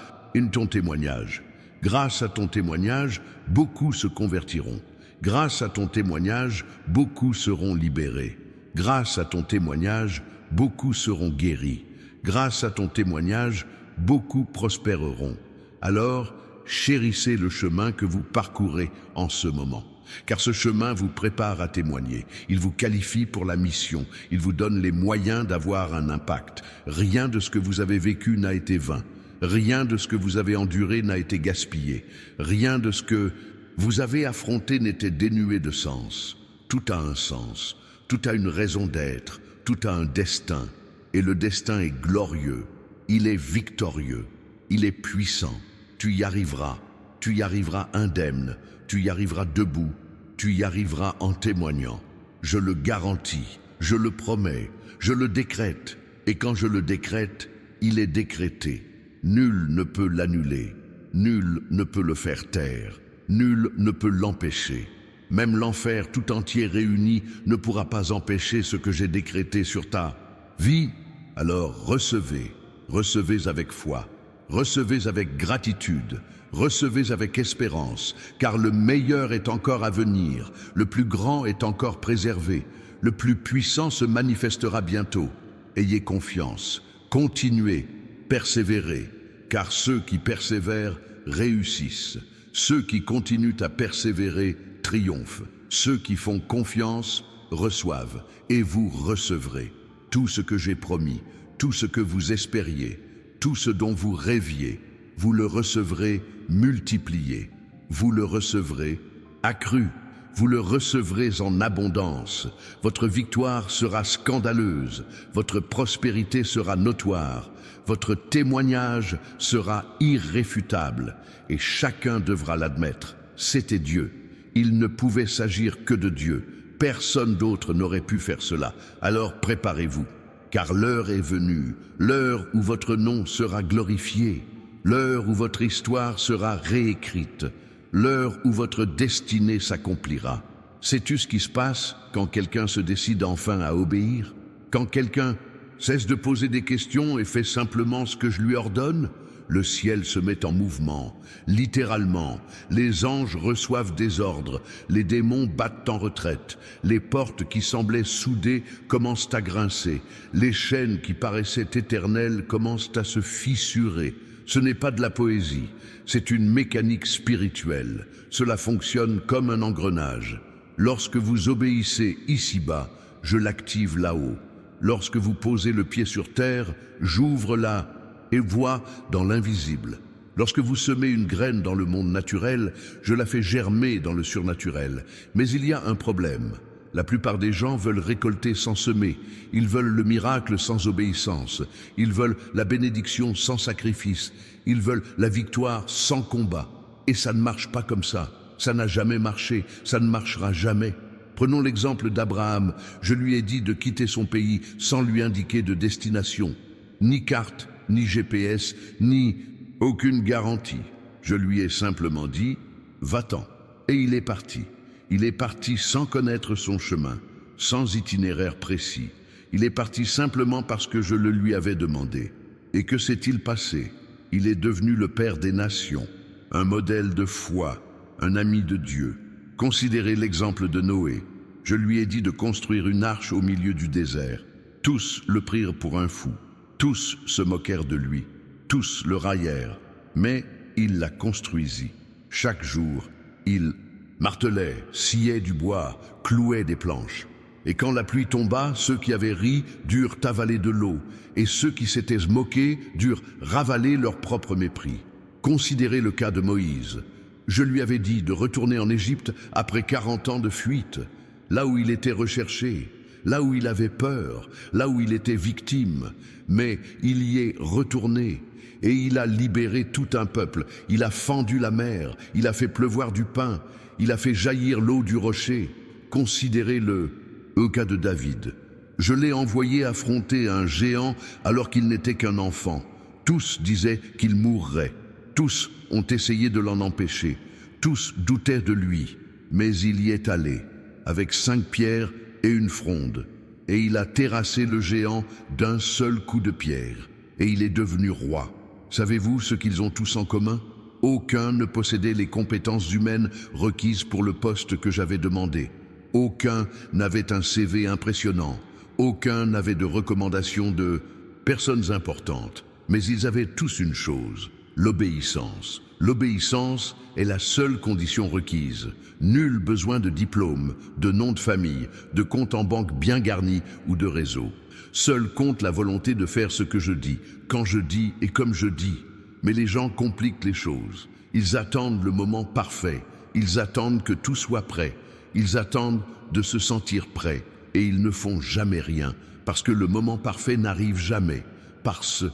ton témoignage. Grâce à ton témoignage, beaucoup se convertiront. Grâce à ton témoignage, beaucoup seront libérés. Grâce à ton témoignage, beaucoup seront guéris. Grâce à ton témoignage, beaucoup prospéreront. Alors, chérissez le chemin que vous parcourez en ce moment. Car ce chemin vous prépare à témoigner. Il vous qualifie pour la mission. Il vous donne les moyens d'avoir un impact. Rien de ce que vous avez vécu n'a été vain. Rien de ce que vous avez enduré n'a été gaspillé. Rien de ce que vous avez affronté n'était dénué de sens. Tout a un sens. Tout a une raison d'être. Tout a un destin. Et le destin est glorieux. Il est victorieux. Il est puissant. Tu y arriveras. Tu y arriveras indemne. Tu y arriveras debout. Tu y arriveras en témoignant. Je le garantis. Je le promets. Je le décrète. Et quand je le décrète, il est décrété. Nul ne peut l'annuler. Nul ne peut le faire taire, nul ne peut l'empêcher. Même l'enfer tout entier réuni ne pourra pas empêcher ce que j'ai décrété sur ta vie. Alors recevez, recevez avec foi, recevez avec gratitude, recevez avec espérance, car le meilleur est encore à venir, le plus grand est encore préservé, le plus puissant se manifestera bientôt. Ayez confiance, continuez, persévérez, car ceux qui persévèrent réussissent. Ceux qui continuent à persévérer triomphent. Ceux qui font confiance reçoivent, et vous recevrez tout ce que j'ai promis, tout ce que vous espériez, tout ce dont vous rêviez. Vous le recevrez multiplié, vous le recevrez accru, vous le recevrez en abondance. Votre victoire sera scandaleuse, votre prospérité sera notoire, votre témoignage sera irréfutable, et chacun devra l'admettre. C'était Dieu. Il ne pouvait s'agir que de Dieu. Personne d'autre n'aurait pu faire cela. Alors préparez-vous, car l'heure est venue, l'heure où votre nom sera glorifié, l'heure où votre histoire sera réécrite, l'heure où votre destinée s'accomplira. Sais-tu ce qui se passe quand quelqu'un se décide enfin à obéir? Quand quelqu'un cesse de poser des questions et fait simplement ce que je lui ordonne? Le ciel se met en mouvement, littéralement. Les anges reçoivent des ordres, les démons battent en retraite, les portes qui semblaient soudées commencent à grincer, les chaînes qui paraissaient éternelles commencent à se fissurer. Ce n'est pas de la poésie, c'est une mécanique spirituelle. Cela fonctionne comme un engrenage. Lorsque vous obéissez ici-bas, je l'active là-haut. Lorsque vous posez le pied sur terre, j'ouvre là et vois dans l'invisible. Lorsque vous semez une graine dans le monde naturel, je la fais germer dans le surnaturel. Mais il y a un problème. La plupart des gens veulent récolter sans semer. Ils veulent le miracle sans obéissance. Ils veulent la bénédiction sans sacrifice. Ils veulent la victoire sans combat. Et ça ne marche pas comme ça. Ça n'a jamais marché. Ça ne marchera jamais. Prenons l'exemple d'Abraham. Je lui ai dit de quitter son pays sans lui indiquer de destination. Ni carte, ni GPS, ni aucune garantie. Je lui ai simplement dit « va-t'en ». Et il est parti. Il est parti sans connaître son chemin, sans itinéraire précis. Il est parti simplement parce que je le lui avais demandé. Et que s'est-il passé? Il est devenu le père des nations, un modèle de foi, un ami de Dieu. Considérez l'exemple de Noé. Je lui ai dit de construire une arche au milieu du désert. Tous le prirent pour un fou. Tous se moquèrent de lui, tous le raillèrent, mais il la construisit. Chaque jour, il martelait, sciait du bois, clouait des planches. Et quand la pluie tomba, ceux qui avaient ri durent avaler de l'eau, et ceux qui s'étaient moqués durent ravaler leur propre mépris. Considérez le cas de Moïse. Je lui avais dit de retourner en Égypte après 40 ans de fuite, là où il était recherché, là où il avait peur, là où il était victime, mais il y est retourné et il a libéré tout un peuple, il a fendu la mer, il a fait pleuvoir du pain, il a fait jaillir l'eau du rocher. Considérez-le au cas de David. Je l'ai envoyé affronter un géant alors qu'il n'était qu'un enfant. Tous disaient qu'il mourrait, tous ont essayé de l'en empêcher, tous doutaient de lui, mais il y est allé, avec 5 pierres et une fronde, et il a terrassé le géant d'un seul coup de pierre, et il est devenu roi. Savez-vous ce qu'ils ont tous en commun? Aucun ne possédait les compétences humaines requises pour le poste que j'avais demandé. Aucun n'avait un CV impressionnant. Aucun n'avait de recommandations de personnes importantes. Mais ils avaient tous une chose, l'obéissance. L'obéissance est la seule condition requise. Nul besoin de diplôme, de nom de famille, de compte en banque bien garni ou de réseau. Seul compte la volonté de faire ce que je dis, quand je dis et comme je dis. Mais les gens compliquent les choses. Ils attendent le moment parfait. Ils attendent que tout soit prêt. Ils attendent de se sentir prêts. Et ils ne font jamais rien, parce que le moment parfait n'arrive jamais. Parce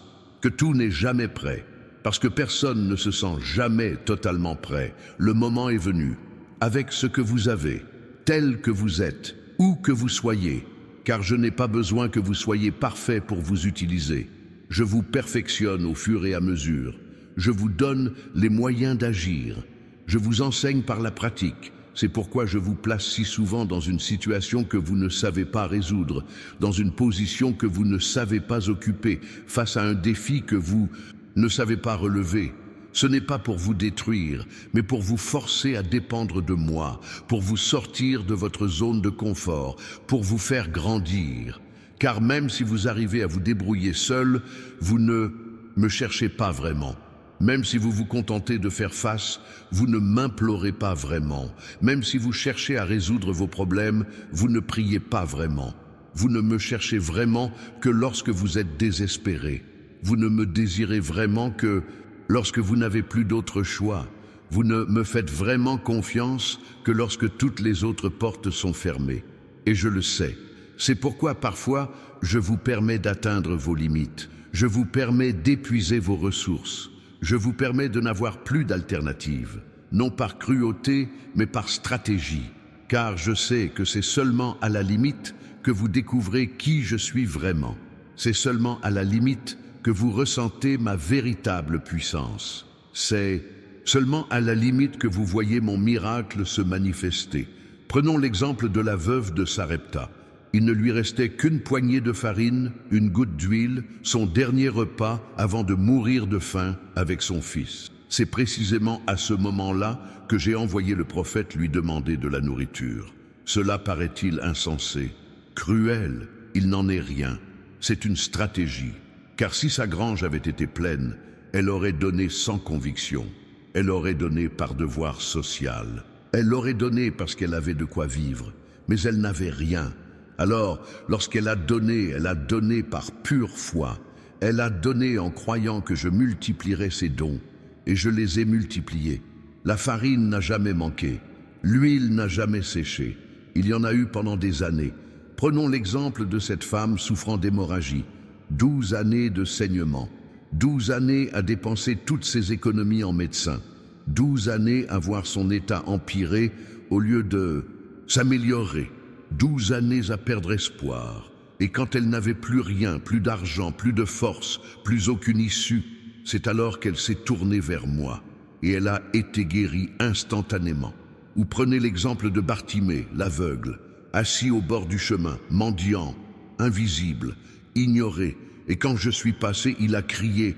que tout n'est jamais prêt. Parce que personne ne se sent jamais totalement prêt. Le moment est venu, avec ce que vous avez, tel que vous êtes, où que vous soyez, car je n'ai pas besoin que vous soyez parfait pour vous utiliser. Je vous perfectionne au fur et à mesure. Je vous donne les moyens d'agir. Je vous enseigne par la pratique. C'est pourquoi je vous place si souvent dans une situation que vous ne savez pas résoudre, dans une position que vous ne savez pas occuper, face à un défi que vous ne savez pas relever. Ce n'est pas pour vous détruire, mais pour vous forcer à dépendre de moi, pour vous sortir de votre zone de confort, pour vous faire grandir. Car même si vous arrivez à vous débrouiller seul, vous ne me cherchez pas vraiment. Même si vous vous contentez de faire face, vous ne m'implorez pas vraiment. Même si vous cherchez à résoudre vos problèmes, vous ne priez pas vraiment. Vous ne me cherchez vraiment que lorsque vous êtes désespéré. Vous ne me désirez vraiment que lorsque vous n'avez plus d'autre choix. Vous ne me faites vraiment confiance que lorsque toutes les autres portes sont fermées. Et je le sais. C'est pourquoi parfois, je vous permets d'atteindre vos limites. Je vous permets d'épuiser vos ressources. Je vous permets de n'avoir plus d'alternative, non par cruauté, mais par stratégie, car je sais que c'est seulement à la limite que vous découvrez qui je suis vraiment. C'est seulement à la limite que vous ressentez ma véritable puissance. C'est seulement à la limite que vous voyez mon miracle se manifester. Prenons l'exemple de la veuve de Sarepta. Il ne lui restait qu'une poignée de farine, une goutte d'huile, son dernier repas avant de mourir de faim avec son fils. C'est précisément à ce moment-là que j'ai envoyé le prophète lui demander de la nourriture. Cela paraît-il insensé, cruel, il n'en est rien. C'est une stratégie, car si sa grange avait été pleine, elle aurait donné sans conviction. Elle aurait donné par devoir social. Elle aurait donné parce qu'elle avait de quoi vivre, mais elle n'avait rien. Alors, lorsqu'elle a donné par pure foi. Elle a donné en croyant que je multiplierais ses dons, et je les ai multipliés. La farine n'a jamais manqué, l'huile n'a jamais séché. Il y en a eu pendant des années. Prenons l'exemple de cette femme souffrant d'hémorragie. 12 années de saignement, 12 années à dépenser toutes ses économies en médecins, 12 années à voir son état empirer au lieu de s'améliorer. 12 années à perdre espoir, et quand elle n'avait plus rien, plus d'argent, plus de force, plus aucune issue, c'est alors qu'elle s'est tournée vers moi, et elle a été guérie instantanément. Ou prenez l'exemple de Bartimée, l'aveugle, assis au bord du chemin, mendiant, invisible, ignoré, et quand je suis passé, il a crié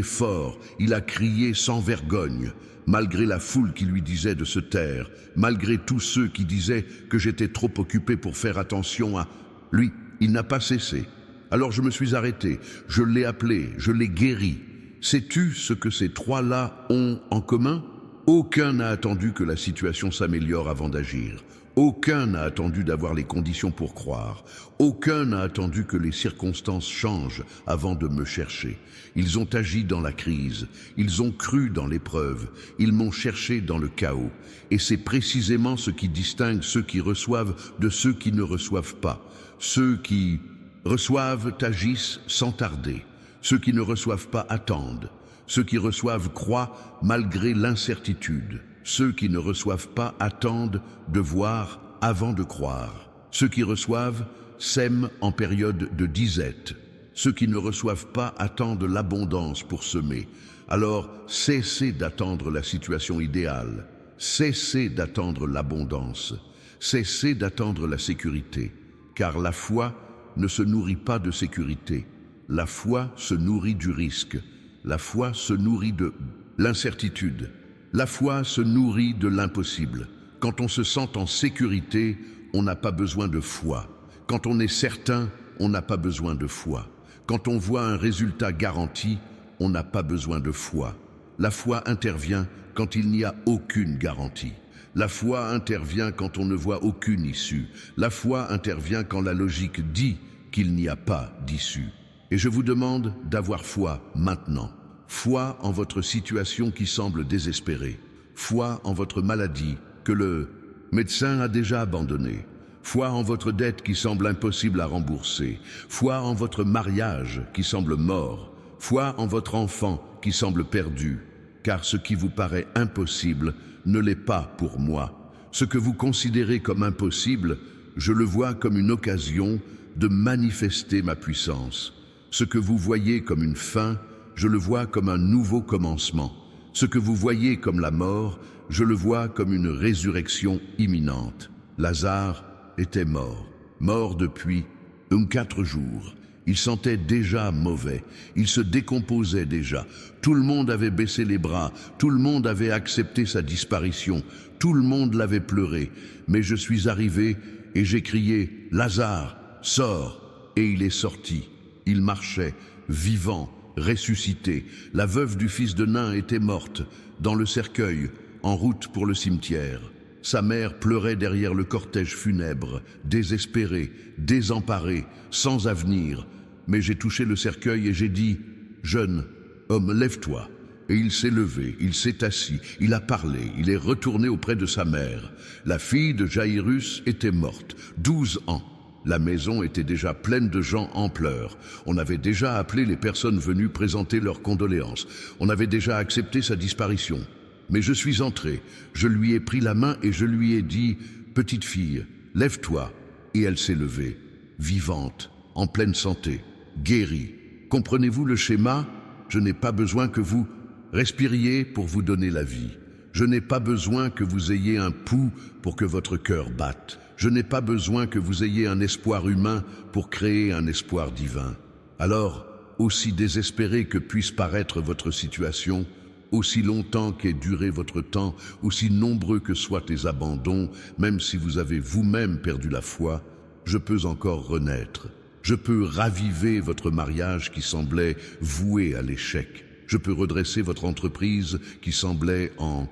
fort, il a crié sans vergogne. Malgré la foule qui lui disait de se taire, malgré tous ceux qui disaient que j'étais trop occupé pour faire attention à lui, il n'a pas cessé. Alors je me suis arrêté, je l'ai appelé, je l'ai guéri. Sais-tu ce que ces trois-là ont en commun? Aucun n'a attendu que la situation s'améliore avant d'agir. Aucun n'a attendu d'avoir les conditions pour croire. Aucun n'a attendu que les circonstances changent avant de me chercher. Ils ont agi dans la crise. Ils ont cru dans l'épreuve. Ils m'ont cherché dans le chaos. Et c'est précisément ce qui distingue ceux qui reçoivent de ceux qui ne reçoivent pas. Ceux qui reçoivent agissent sans tarder. Ceux qui ne reçoivent pas attendent. Ceux qui reçoivent croient malgré l'incertitude. Ceux qui ne reçoivent pas attendent de voir avant de croire. Ceux qui reçoivent sèment en période de disette. Ceux qui ne reçoivent pas attendent l'abondance pour semer. Alors cessez d'attendre la situation idéale. Cessez d'attendre l'abondance. Cessez d'attendre la sécurité. Car la foi ne se nourrit pas de sécurité. La foi se nourrit du risque. La foi se nourrit de l'incertitude. La foi se nourrit de l'impossible. Quand on se sent en sécurité, on n'a pas besoin de foi. Quand on est certain, on n'a pas besoin de foi. Quand on voit un résultat garanti, on n'a pas besoin de foi. La foi intervient quand il n'y a aucune garantie. La foi intervient quand on ne voit aucune issue. La foi intervient quand la logique dit qu'il n'y a pas d'issue. Et je vous demande d'avoir foi maintenant. Foi en votre situation qui semble désespérée. Foi en votre maladie que le médecin a déjà abandonnée. Foi en votre dette qui semble impossible à rembourser. Foi en votre mariage qui semble mort. Foi en votre enfant qui semble perdu. Car ce qui vous paraît impossible ne l'est pas pour moi. Ce que vous considérez comme impossible, je le vois comme une occasion de manifester ma puissance. Ce que vous voyez comme une fin, je le vois comme un nouveau commencement. Ce que vous voyez comme la mort, je le vois comme une résurrection imminente. Lazare était mort, mort depuis 4 jours. Il sentait déjà mauvais, il se décomposait déjà. Tout le monde avait baissé les bras, tout le monde avait accepté sa disparition, tout le monde l'avait pleuré. Mais je suis arrivé et j'ai crié « Lazare, sors !» Et il est sorti. Il marchait, vivant, ressuscité. La veuve du fils de Nain était morte, dans le cercueil, en route pour le cimetière. Sa mère pleurait derrière le cortège funèbre, désespérée, désemparée, sans avenir. Mais j'ai touché le cercueil et j'ai dit « Jeune homme, lève-toi ». Et il s'est levé, il s'est assis, il a parlé, il est retourné auprès de sa mère. La fille de Jaïrus était morte, 12 ans. La maison était déjà pleine de gens en pleurs. On avait déjà appelé les personnes venues présenter leurs condoléances. On avait déjà accepté sa disparition. Mais je suis entré, je lui ai pris la main et je lui ai dit « Petite fille, lève-toi ». Et elle s'est levée, vivante, en pleine santé, guérie. Comprenez-vous le schéma? Je n'ai pas besoin que vous respiriez pour vous donner la vie. Je n'ai pas besoin que vous ayez un pouls pour que votre cœur batte. Je n'ai pas besoin que vous ayez un espoir humain pour créer un espoir divin. Alors, aussi désespéré que puisse paraître votre situation, aussi longtemps qu'ait duré votre temps, aussi nombreux que soient les abandons, même si vous avez vous-même perdu la foi, je peux encore renaître. Je peux raviver votre mariage qui semblait voué à l'échec. Je peux redresser votre entreprise qui semblait en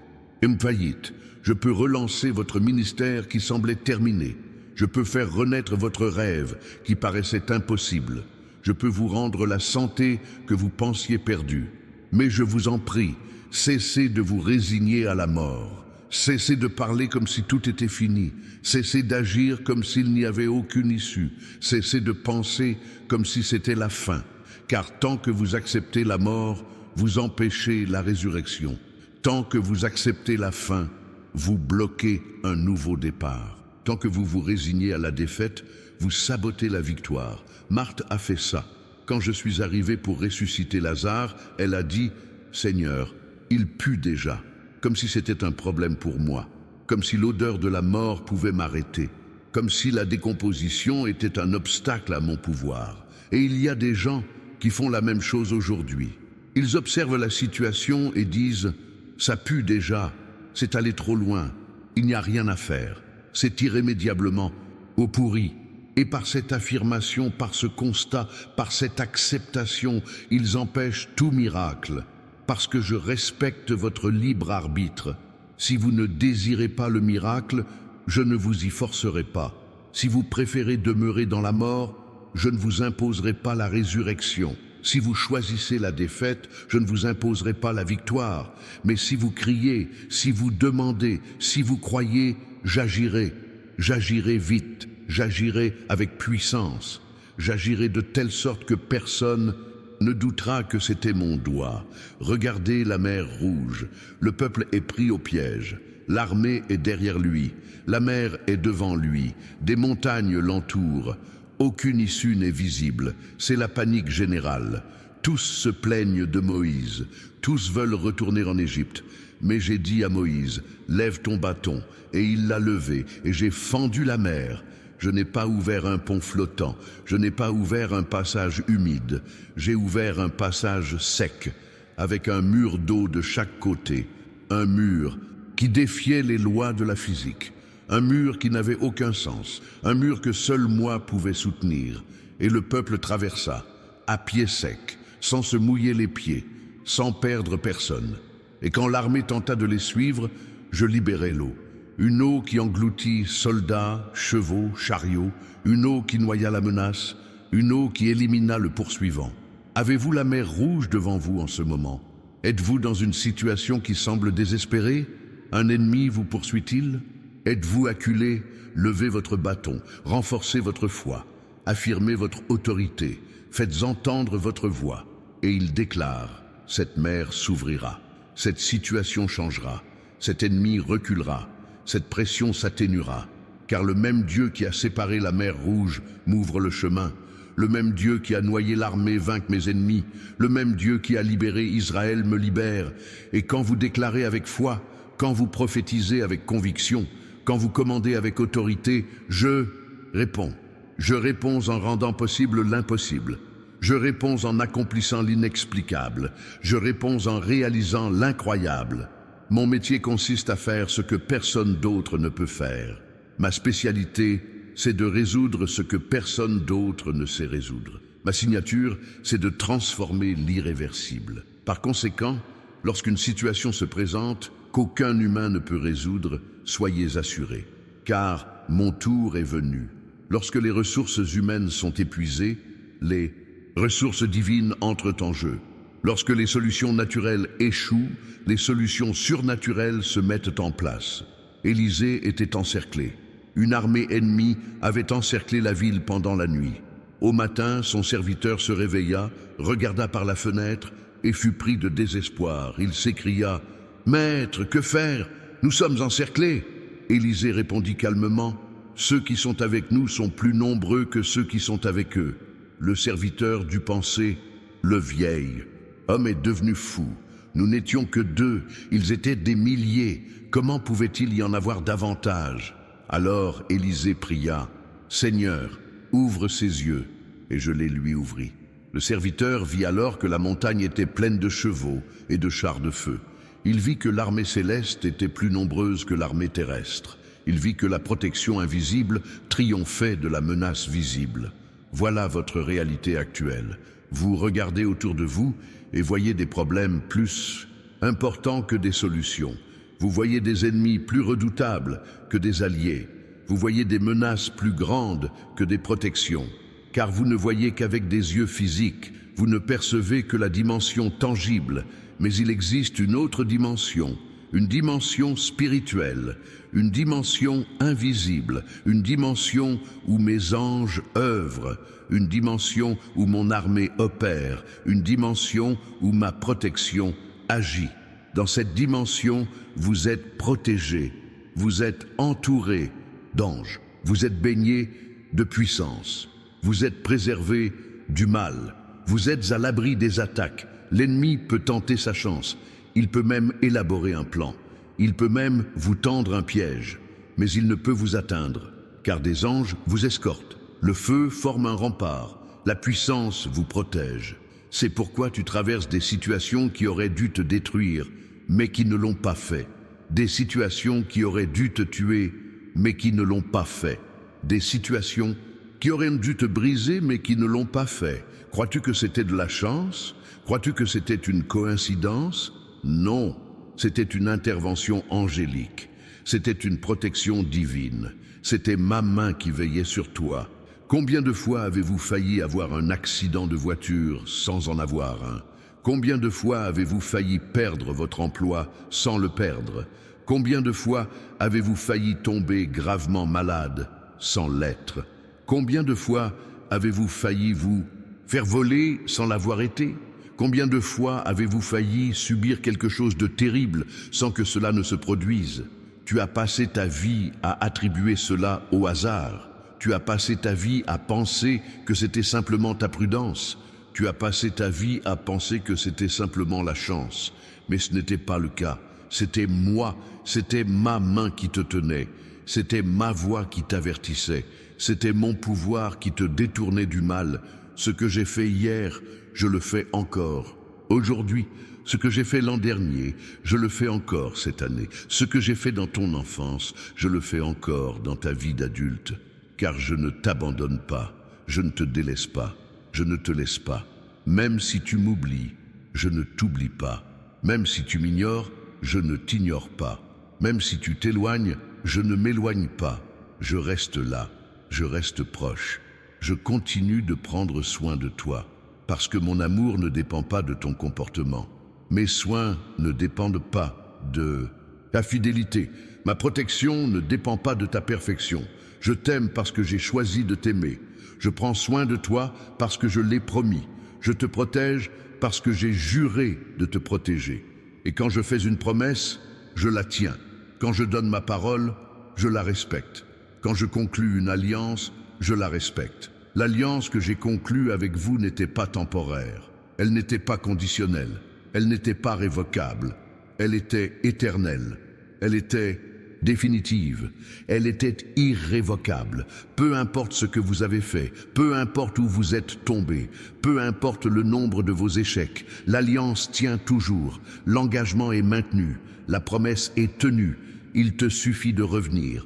faillite. Je peux relancer votre ministère qui semblait terminé. Je peux faire renaître votre rêve qui paraissait impossible. Je peux vous rendre la santé que vous pensiez perdue. Mais je vous en prie, cessez de vous résigner à la mort. Cessez de parler comme si tout était fini. Cessez d'agir comme s'il n'y avait aucune issue. Cessez de penser comme si c'était la fin. Car tant que vous acceptez la mort, vous empêchez la résurrection. Tant que vous acceptez la fin, vous bloquez un nouveau départ. Tant que vous vous résignez à la défaite, vous sabotez la victoire. Marthe a fait ça. Quand je suis arrivé pour ressusciter Lazare, elle a dit « Seigneur, il pue déjà », comme si c'était un problème pour moi, comme si l'odeur de la mort pouvait m'arrêter, comme si la décomposition était un obstacle à mon pouvoir. Et il y a des gens qui font la même chose aujourd'hui. Ils observent la situation et disent « ça pue déjà, c'est allé trop loin, il n'y a rien à faire, c'est irrémédiablement au pourri ». Et par cette affirmation, par ce constat, par cette acceptation, ils empêchent tout miracle. Parce que je respecte votre libre arbitre. Si vous ne désirez pas le miracle, je ne vous y forcerai pas. Si vous préférez demeurer dans la mort, je ne vous imposerai pas la résurrection. Si vous choisissez la défaite, je ne vous imposerai pas la victoire. Mais si vous criez, si vous demandez, si vous croyez, j'agirai. J'agirai vite, j'agirai avec puissance. J'agirai de telle sorte que personne ne doutera que c'était mon doigt. Regardez la mer Rouge. Le peuple est pris au piège. L'armée est derrière lui. La mer est devant lui. Des montagnes l'entourent. Aucune issue n'est visible. C'est la panique générale. Tous se plaignent de Moïse. Tous veulent retourner en Égypte. Mais j'ai dit à Moïse, lève ton bâton. Et il l'a levé. Et j'ai fendu la mer. Je n'ai pas ouvert un pont flottant, je n'ai pas ouvert un passage humide, j'ai ouvert un passage sec, avec un mur d'eau de chaque côté, un mur qui défiait les lois de la physique, un mur qui n'avait aucun sens, un mur que seul moi pouvais soutenir. Et le peuple traversa, à pied sec, sans se mouiller les pieds, sans perdre personne. Et quand l'armée tenta de les suivre, je libérai l'eau. Une eau qui engloutit soldats, chevaux, chariots, une eau qui noya la menace, une eau qui élimina le poursuivant. Avez-vous la mer Rouge devant vous en ce moment? Êtes-vous dans une situation qui semble désespérée? Un ennemi vous poursuit-il? Êtes-vous acculé? Levez votre bâton, renforcez votre foi, affirmez votre autorité, faites entendre votre voix. Et il déclare, cette mer s'ouvrira, cette situation changera, cet ennemi reculera. Cette pression s'atténuera, car le même Dieu qui a séparé la mer Rouge m'ouvre le chemin. Le même Dieu qui a noyé l'armée vainque mes ennemis. Le même Dieu qui a libéré Israël me libère. Et quand vous déclarez avec foi, quand vous prophétisez avec conviction, quand vous commandez avec autorité, je réponds. Je réponds en rendant possible l'impossible. Je réponds en accomplissant l'inexplicable. Je réponds en réalisant l'incroyable. Mon métier consiste à faire ce que personne d'autre ne peut faire. Ma spécialité, c'est de résoudre ce que personne d'autre ne sait résoudre. Ma signature, c'est de transformer l'irréversible. Par conséquent, lorsqu'une situation se présente qu'aucun humain ne peut résoudre, soyez assurés, car mon tour est venu. Lorsque les ressources humaines sont épuisées, les ressources divines entrent en jeu. Lorsque les solutions naturelles échouent, les solutions surnaturelles se mettent en place. Élisée était encerclé. Une armée ennemie avait encerclé la ville pendant la nuit. Au matin, son serviteur se réveilla, regarda par la fenêtre et fut pris de désespoir. Il s'écria « Maître, que faire? Nous sommes encerclés !» Élisée répondit calmement « Ceux qui sont avec nous sont plus nombreux que ceux qui sont avec eux. » Le serviteur dut penser « Le vieil homme est devenu fou. Nous n'étions que 2, ils étaient des milliers. Comment pouvait-il y en avoir davantage ?» Alors Élisée pria « Seigneur, ouvre ses yeux. » Et je les lui ouvris. Le serviteur vit alors que la montagne était pleine de chevaux et de chars de feu. Il vit que l'armée céleste était plus nombreuse que l'armée terrestre. Il vit que la protection invisible triomphait de la menace visible. Voilà votre réalité actuelle. Vous regardez autour de vous et voyez des problèmes plus importants que des solutions. Vous voyez des ennemis plus redoutables que des alliés. Vous voyez des menaces plus grandes que des protections. Car vous ne voyez qu'avec des yeux physiques, vous ne percevez que la dimension tangible, mais il existe une autre dimension, une dimension spirituelle, une dimension invisible, une dimension où mes anges œuvrent, une dimension où mon armée opère, une dimension où ma protection agit. Dans cette dimension, vous êtes protégés, vous êtes entourés d'anges, vous êtes baignés de puissance, vous êtes préservés du mal, vous êtes à l'abri des attaques. L'ennemi peut tenter sa chance, il peut même élaborer un plan, il peut même vous tendre un piège, mais il ne peut vous atteindre, car des anges vous escortent. Le feu forme un rempart, la puissance vous protège. C'est pourquoi tu traverses des situations qui auraient dû te détruire, mais qui ne l'ont pas fait. Des situations qui auraient dû te tuer, mais qui ne l'ont pas fait. Des situations qui auraient dû te briser, mais qui ne l'ont pas fait. Crois-tu que c'était de la chance? Crois-tu que c'était une coïncidence? Non, c'était une intervention angélique. C'était une protection divine. C'était ma main qui veillait sur toi. Combien de fois avez-vous failli avoir un accident de voiture sans en avoir un? Combien de fois avez-vous failli perdre votre emploi sans le perdre? Combien de fois avez-vous failli tomber gravement malade sans l'être? Combien de fois avez-vous failli vous faire voler sans l'avoir été? Combien de fois avez-vous failli subir quelque chose de terrible sans que cela ne se produise? Tu as passé ta vie à attribuer cela au hasard. Tu as passé ta vie à penser que c'était simplement ta prudence. Tu as passé ta vie à penser que c'était simplement la chance. Mais ce n'était pas le cas. C'était moi, c'était ma main qui te tenait. C'était ma voix qui t'avertissait. C'était mon pouvoir qui te détournait du mal. Ce que j'ai fait hier, je le fais encore. Aujourd'hui, ce que j'ai fait l'an dernier, je le fais encore cette année. Ce que j'ai fait dans ton enfance, je le fais encore dans ta vie d'adulte. Car je ne t'abandonne pas, je ne te délaisse pas, je ne te laisse pas. Même si tu m'oublies, je ne t'oublie pas. Même si tu m'ignores, je ne t'ignore pas. Même si tu t'éloignes, je ne m'éloigne pas. Je reste là, je reste proche. Je continue de prendre soin de toi, parce que mon amour ne dépend pas de ton comportement. Mes soins ne dépendent pas de ta fidélité. Ma protection ne dépend pas de ta perfection. Je t'aime parce que j'ai choisi de t'aimer. Je prends soin de toi parce que je l'ai promis. Je te protège parce que j'ai juré de te protéger. Et quand je fais une promesse, je la tiens. Quand je donne ma parole, je la respecte. Quand je conclus une alliance, je la respecte. L'alliance que j'ai conclue avec vous n'était pas temporaire, elle n'était pas conditionnelle, elle n'était pas révocable, elle était éternelle, elle était définitive, elle était irrévocable. Peu importe ce que vous avez fait, peu importe où vous êtes tombé, peu importe le nombre de vos échecs, l'alliance tient toujours, l'engagement est maintenu, la promesse est tenue. Il te suffit de revenir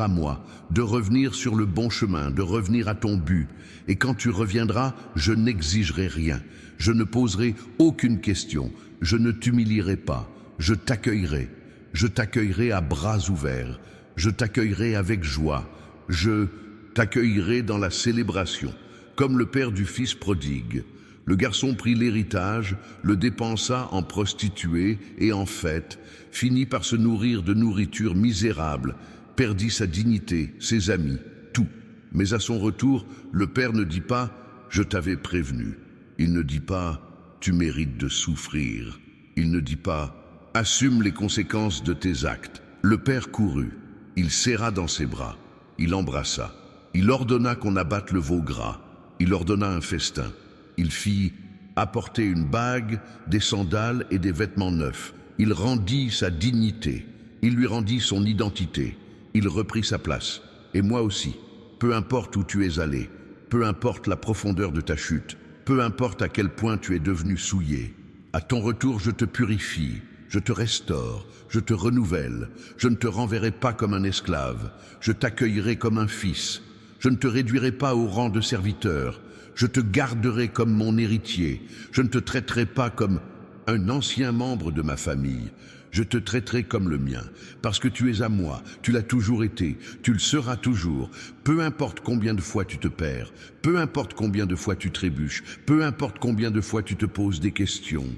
à moi, de revenir sur le bon chemin, de revenir à ton but. Et quand tu reviendras, je n'exigerai rien, je ne poserai aucune question, je ne t'humilierai pas, je t'accueillerai à bras ouverts, je t'accueillerai avec joie, je t'accueillerai dans la célébration, comme le père du fils prodigue. Le garçon prit l'héritage, le dépensa en prostituées et en fêtes, finit par se nourrir de nourriture misérable, perdit sa dignité, ses amis, tout. Mais à son retour, le père ne dit pas « je t'avais prévenu ». Il ne dit pas « tu mérites de souffrir ». Il ne dit pas « assume les conséquences de tes actes ». Le père courut, il serra dans ses bras, il embrassa, il ordonna qu'on abatte le veau gras, il ordonna un festin. Il fit apporter une bague, des sandales et des vêtements neufs. Il rendit sa dignité, il lui rendit son identité. Il reprit sa place, et moi aussi. Peu importe où tu es allé, peu importe la profondeur de ta chute, peu importe à quel point tu es devenu souillé. À ton retour, je te purifie, je te restaure, je te renouvelle. Je ne te renverrai pas comme un esclave, je t'accueillerai comme un fils. Je ne te réduirai pas au rang de serviteur. Je te garderai comme mon héritier. Je ne te traiterai pas comme un ancien membre de ma famille. Je te traiterai comme le mien, parce que tu es à moi, tu l'as toujours été, tu le seras toujours. Peu importe combien de fois tu te perds, peu importe combien de fois tu trébuches, peu importe combien de fois tu te poses des questions.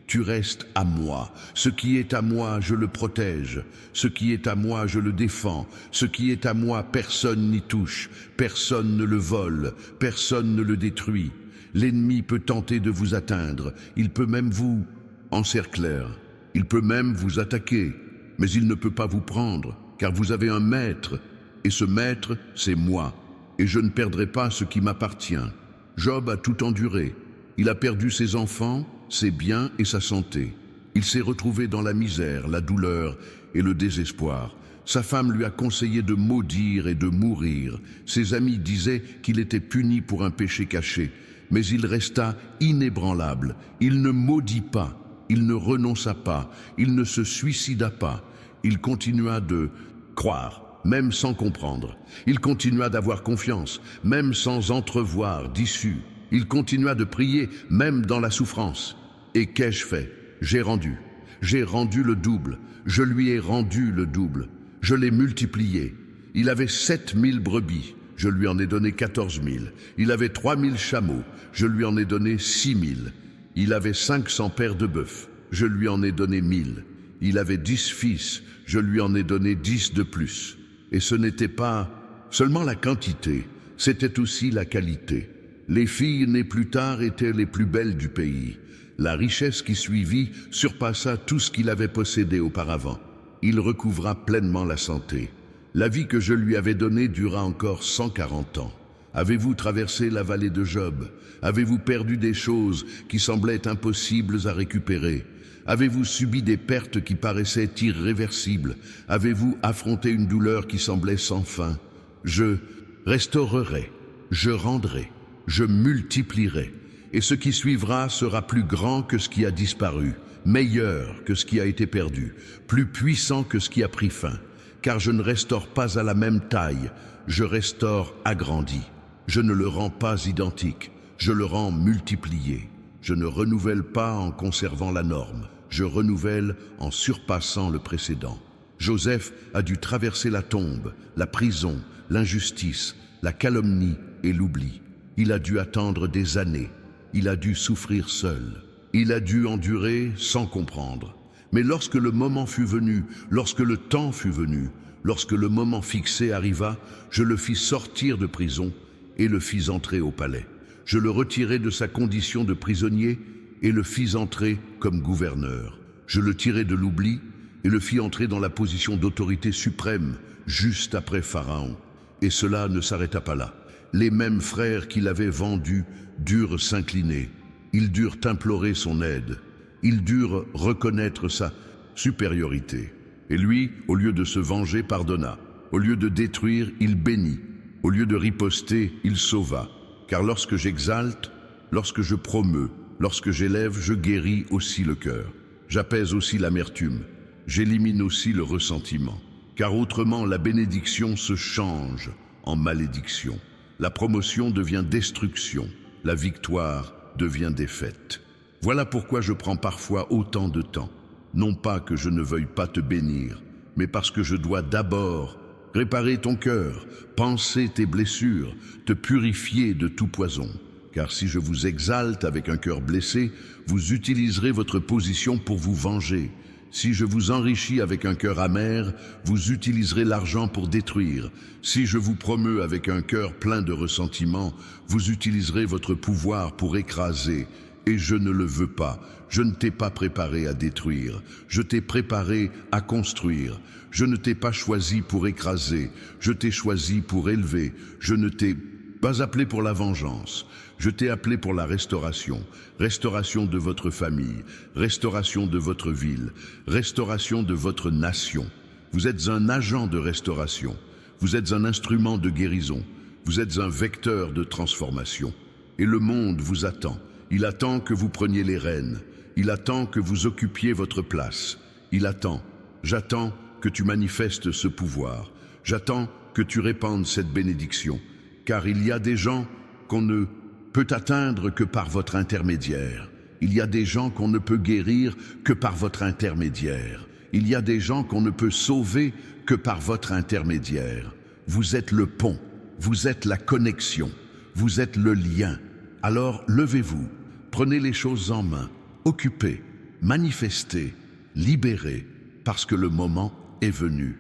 Tu restes à moi. Ce qui est à moi, je le protège. Ce qui est à moi, je le défends. Ce qui est à moi, personne n'y touche. Personne ne le vole. Personne ne le détruit. L'ennemi peut tenter de vous atteindre. Il peut même vous encercler. Il peut même vous attaquer. Mais il ne peut pas vous prendre, car vous avez un maître. Et ce maître, c'est moi. Et je ne perdrai pas ce qui m'appartient. Job a tout enduré. Il a perdu ses enfants, ses biens et sa santé. Il s'est retrouvé dans la misère, la douleur et le désespoir. Sa femme lui a conseillé de maudire et de mourir. Ses amis disaient qu'il était puni pour un péché caché, mais il resta inébranlable. Il ne maudit pas, il ne renonça pas, il ne se suicida pas. Il continua de croire, même sans comprendre. Il continua d'avoir confiance, même sans entrevoir d'issue. Il continua de prier, même dans la souffrance. Et qu'ai-je fait? J'ai rendu le double, je lui ai rendu le double, je l'ai multiplié. Il avait 7000 brebis, je lui en ai donné 14 000. Il avait 3000 chameaux, je lui en ai donné 6000. Il avait 500 paires de bœufs, je lui en ai donné 1000. Il avait 10 fils, je lui en ai donné 10 de plus. Et ce n'était pas seulement la quantité, c'était aussi la qualité. Les filles nées plus tard étaient les plus belles du pays. La richesse qui suivit surpassa tout ce qu'il avait possédé auparavant. Il recouvra pleinement la santé. La vie que je lui avais donnée dura encore 140 ans. Avez-vous traversé la vallée de Job? Avez-vous perdu des choses qui semblaient impossibles à récupérer? Avez-vous subi des pertes qui paraissaient irréversibles? Avez-vous affronté une douleur qui semblait sans fin? Je restaurerai, je rendrai, je multiplierai. Et ce qui suivra sera plus grand que ce qui a disparu, meilleur que ce qui a été perdu, plus puissant que ce qui a pris fin. Car je ne restaure pas à la même taille, je restaure agrandi. Je ne le rends pas identique, je le rends multiplié. Je ne renouvelle pas en conservant la norme, je renouvelle en surpassant le précédent. Joseph a dû traverser la tombe, la prison, l'injustice, la calomnie et l'oubli. Il a dû attendre des années. Il a dû souffrir seul. Il a dû endurer sans comprendre. Mais lorsque le moment fut venu, lorsque le temps fut venu, lorsque le moment fixé arriva, je le fis sortir de prison et le fis entrer au palais. Je le retirai de sa condition de prisonnier et le fis entrer comme gouverneur. Je le tirai de l'oubli et le fis entrer dans la position d'autorité suprême, juste après Pharaon. Et cela ne s'arrêta pas là. Les mêmes frères qui l'avaient vendu durent s'incliner. Ils durent implorer son aide. Ils durent reconnaître sa supériorité. Et lui, au lieu de se venger, pardonna. Au lieu de détruire, il bénit. Au lieu de riposter, il sauva. Car lorsque j'exalte, lorsque je promeus, lorsque j'élève, je guéris aussi le cœur. J'apaise aussi l'amertume. J'élimine aussi le ressentiment. Car autrement, la bénédiction se change en malédiction. La promotion devient destruction. La victoire devient défaite. Voilà pourquoi je prends parfois autant de temps. Non pas que je ne veuille pas te bénir, mais parce que je dois d'abord réparer ton cœur, panser tes blessures, te purifier de tout poison. Car si je vous exalte avec un cœur blessé, vous utiliserez votre position pour vous venger. Si je vous enrichis avec un cœur amer, vous utiliserez l'argent pour détruire. Si je vous promeux avec un cœur plein de ressentiment, vous utiliserez votre pouvoir pour écraser. Et je ne le veux pas. Je ne t'ai pas préparé à détruire. Je t'ai préparé à construire. Je ne t'ai pas choisi pour écraser. Je t'ai choisi pour élever. Je ne t'ai pas appelé pour la vengeance. Je t'ai appelé pour la restauration. Restauration de votre famille. Restauration de votre ville. Restauration de votre nation. Vous êtes un agent de restauration. Vous êtes un instrument de guérison. Vous êtes un vecteur de transformation. Et le monde vous attend. Il attend que vous preniez les rênes. Il attend que vous occupiez votre place. Il attend. J'attends que tu manifestes ce pouvoir. J'attends que tu répandes cette bénédiction. Car il y a des gens qu'on ne peut atteindre que par votre intermédiaire. Il y a des gens qu'on ne peut guérir que par votre intermédiaire. Il y a des gens qu'on ne peut sauver que par votre intermédiaire. Vous êtes le pont. Vous êtes la connexion. Vous êtes le lien. Alors levez-vous, prenez les choses en main, occupez, manifestez, libérez, parce que le moment est venu.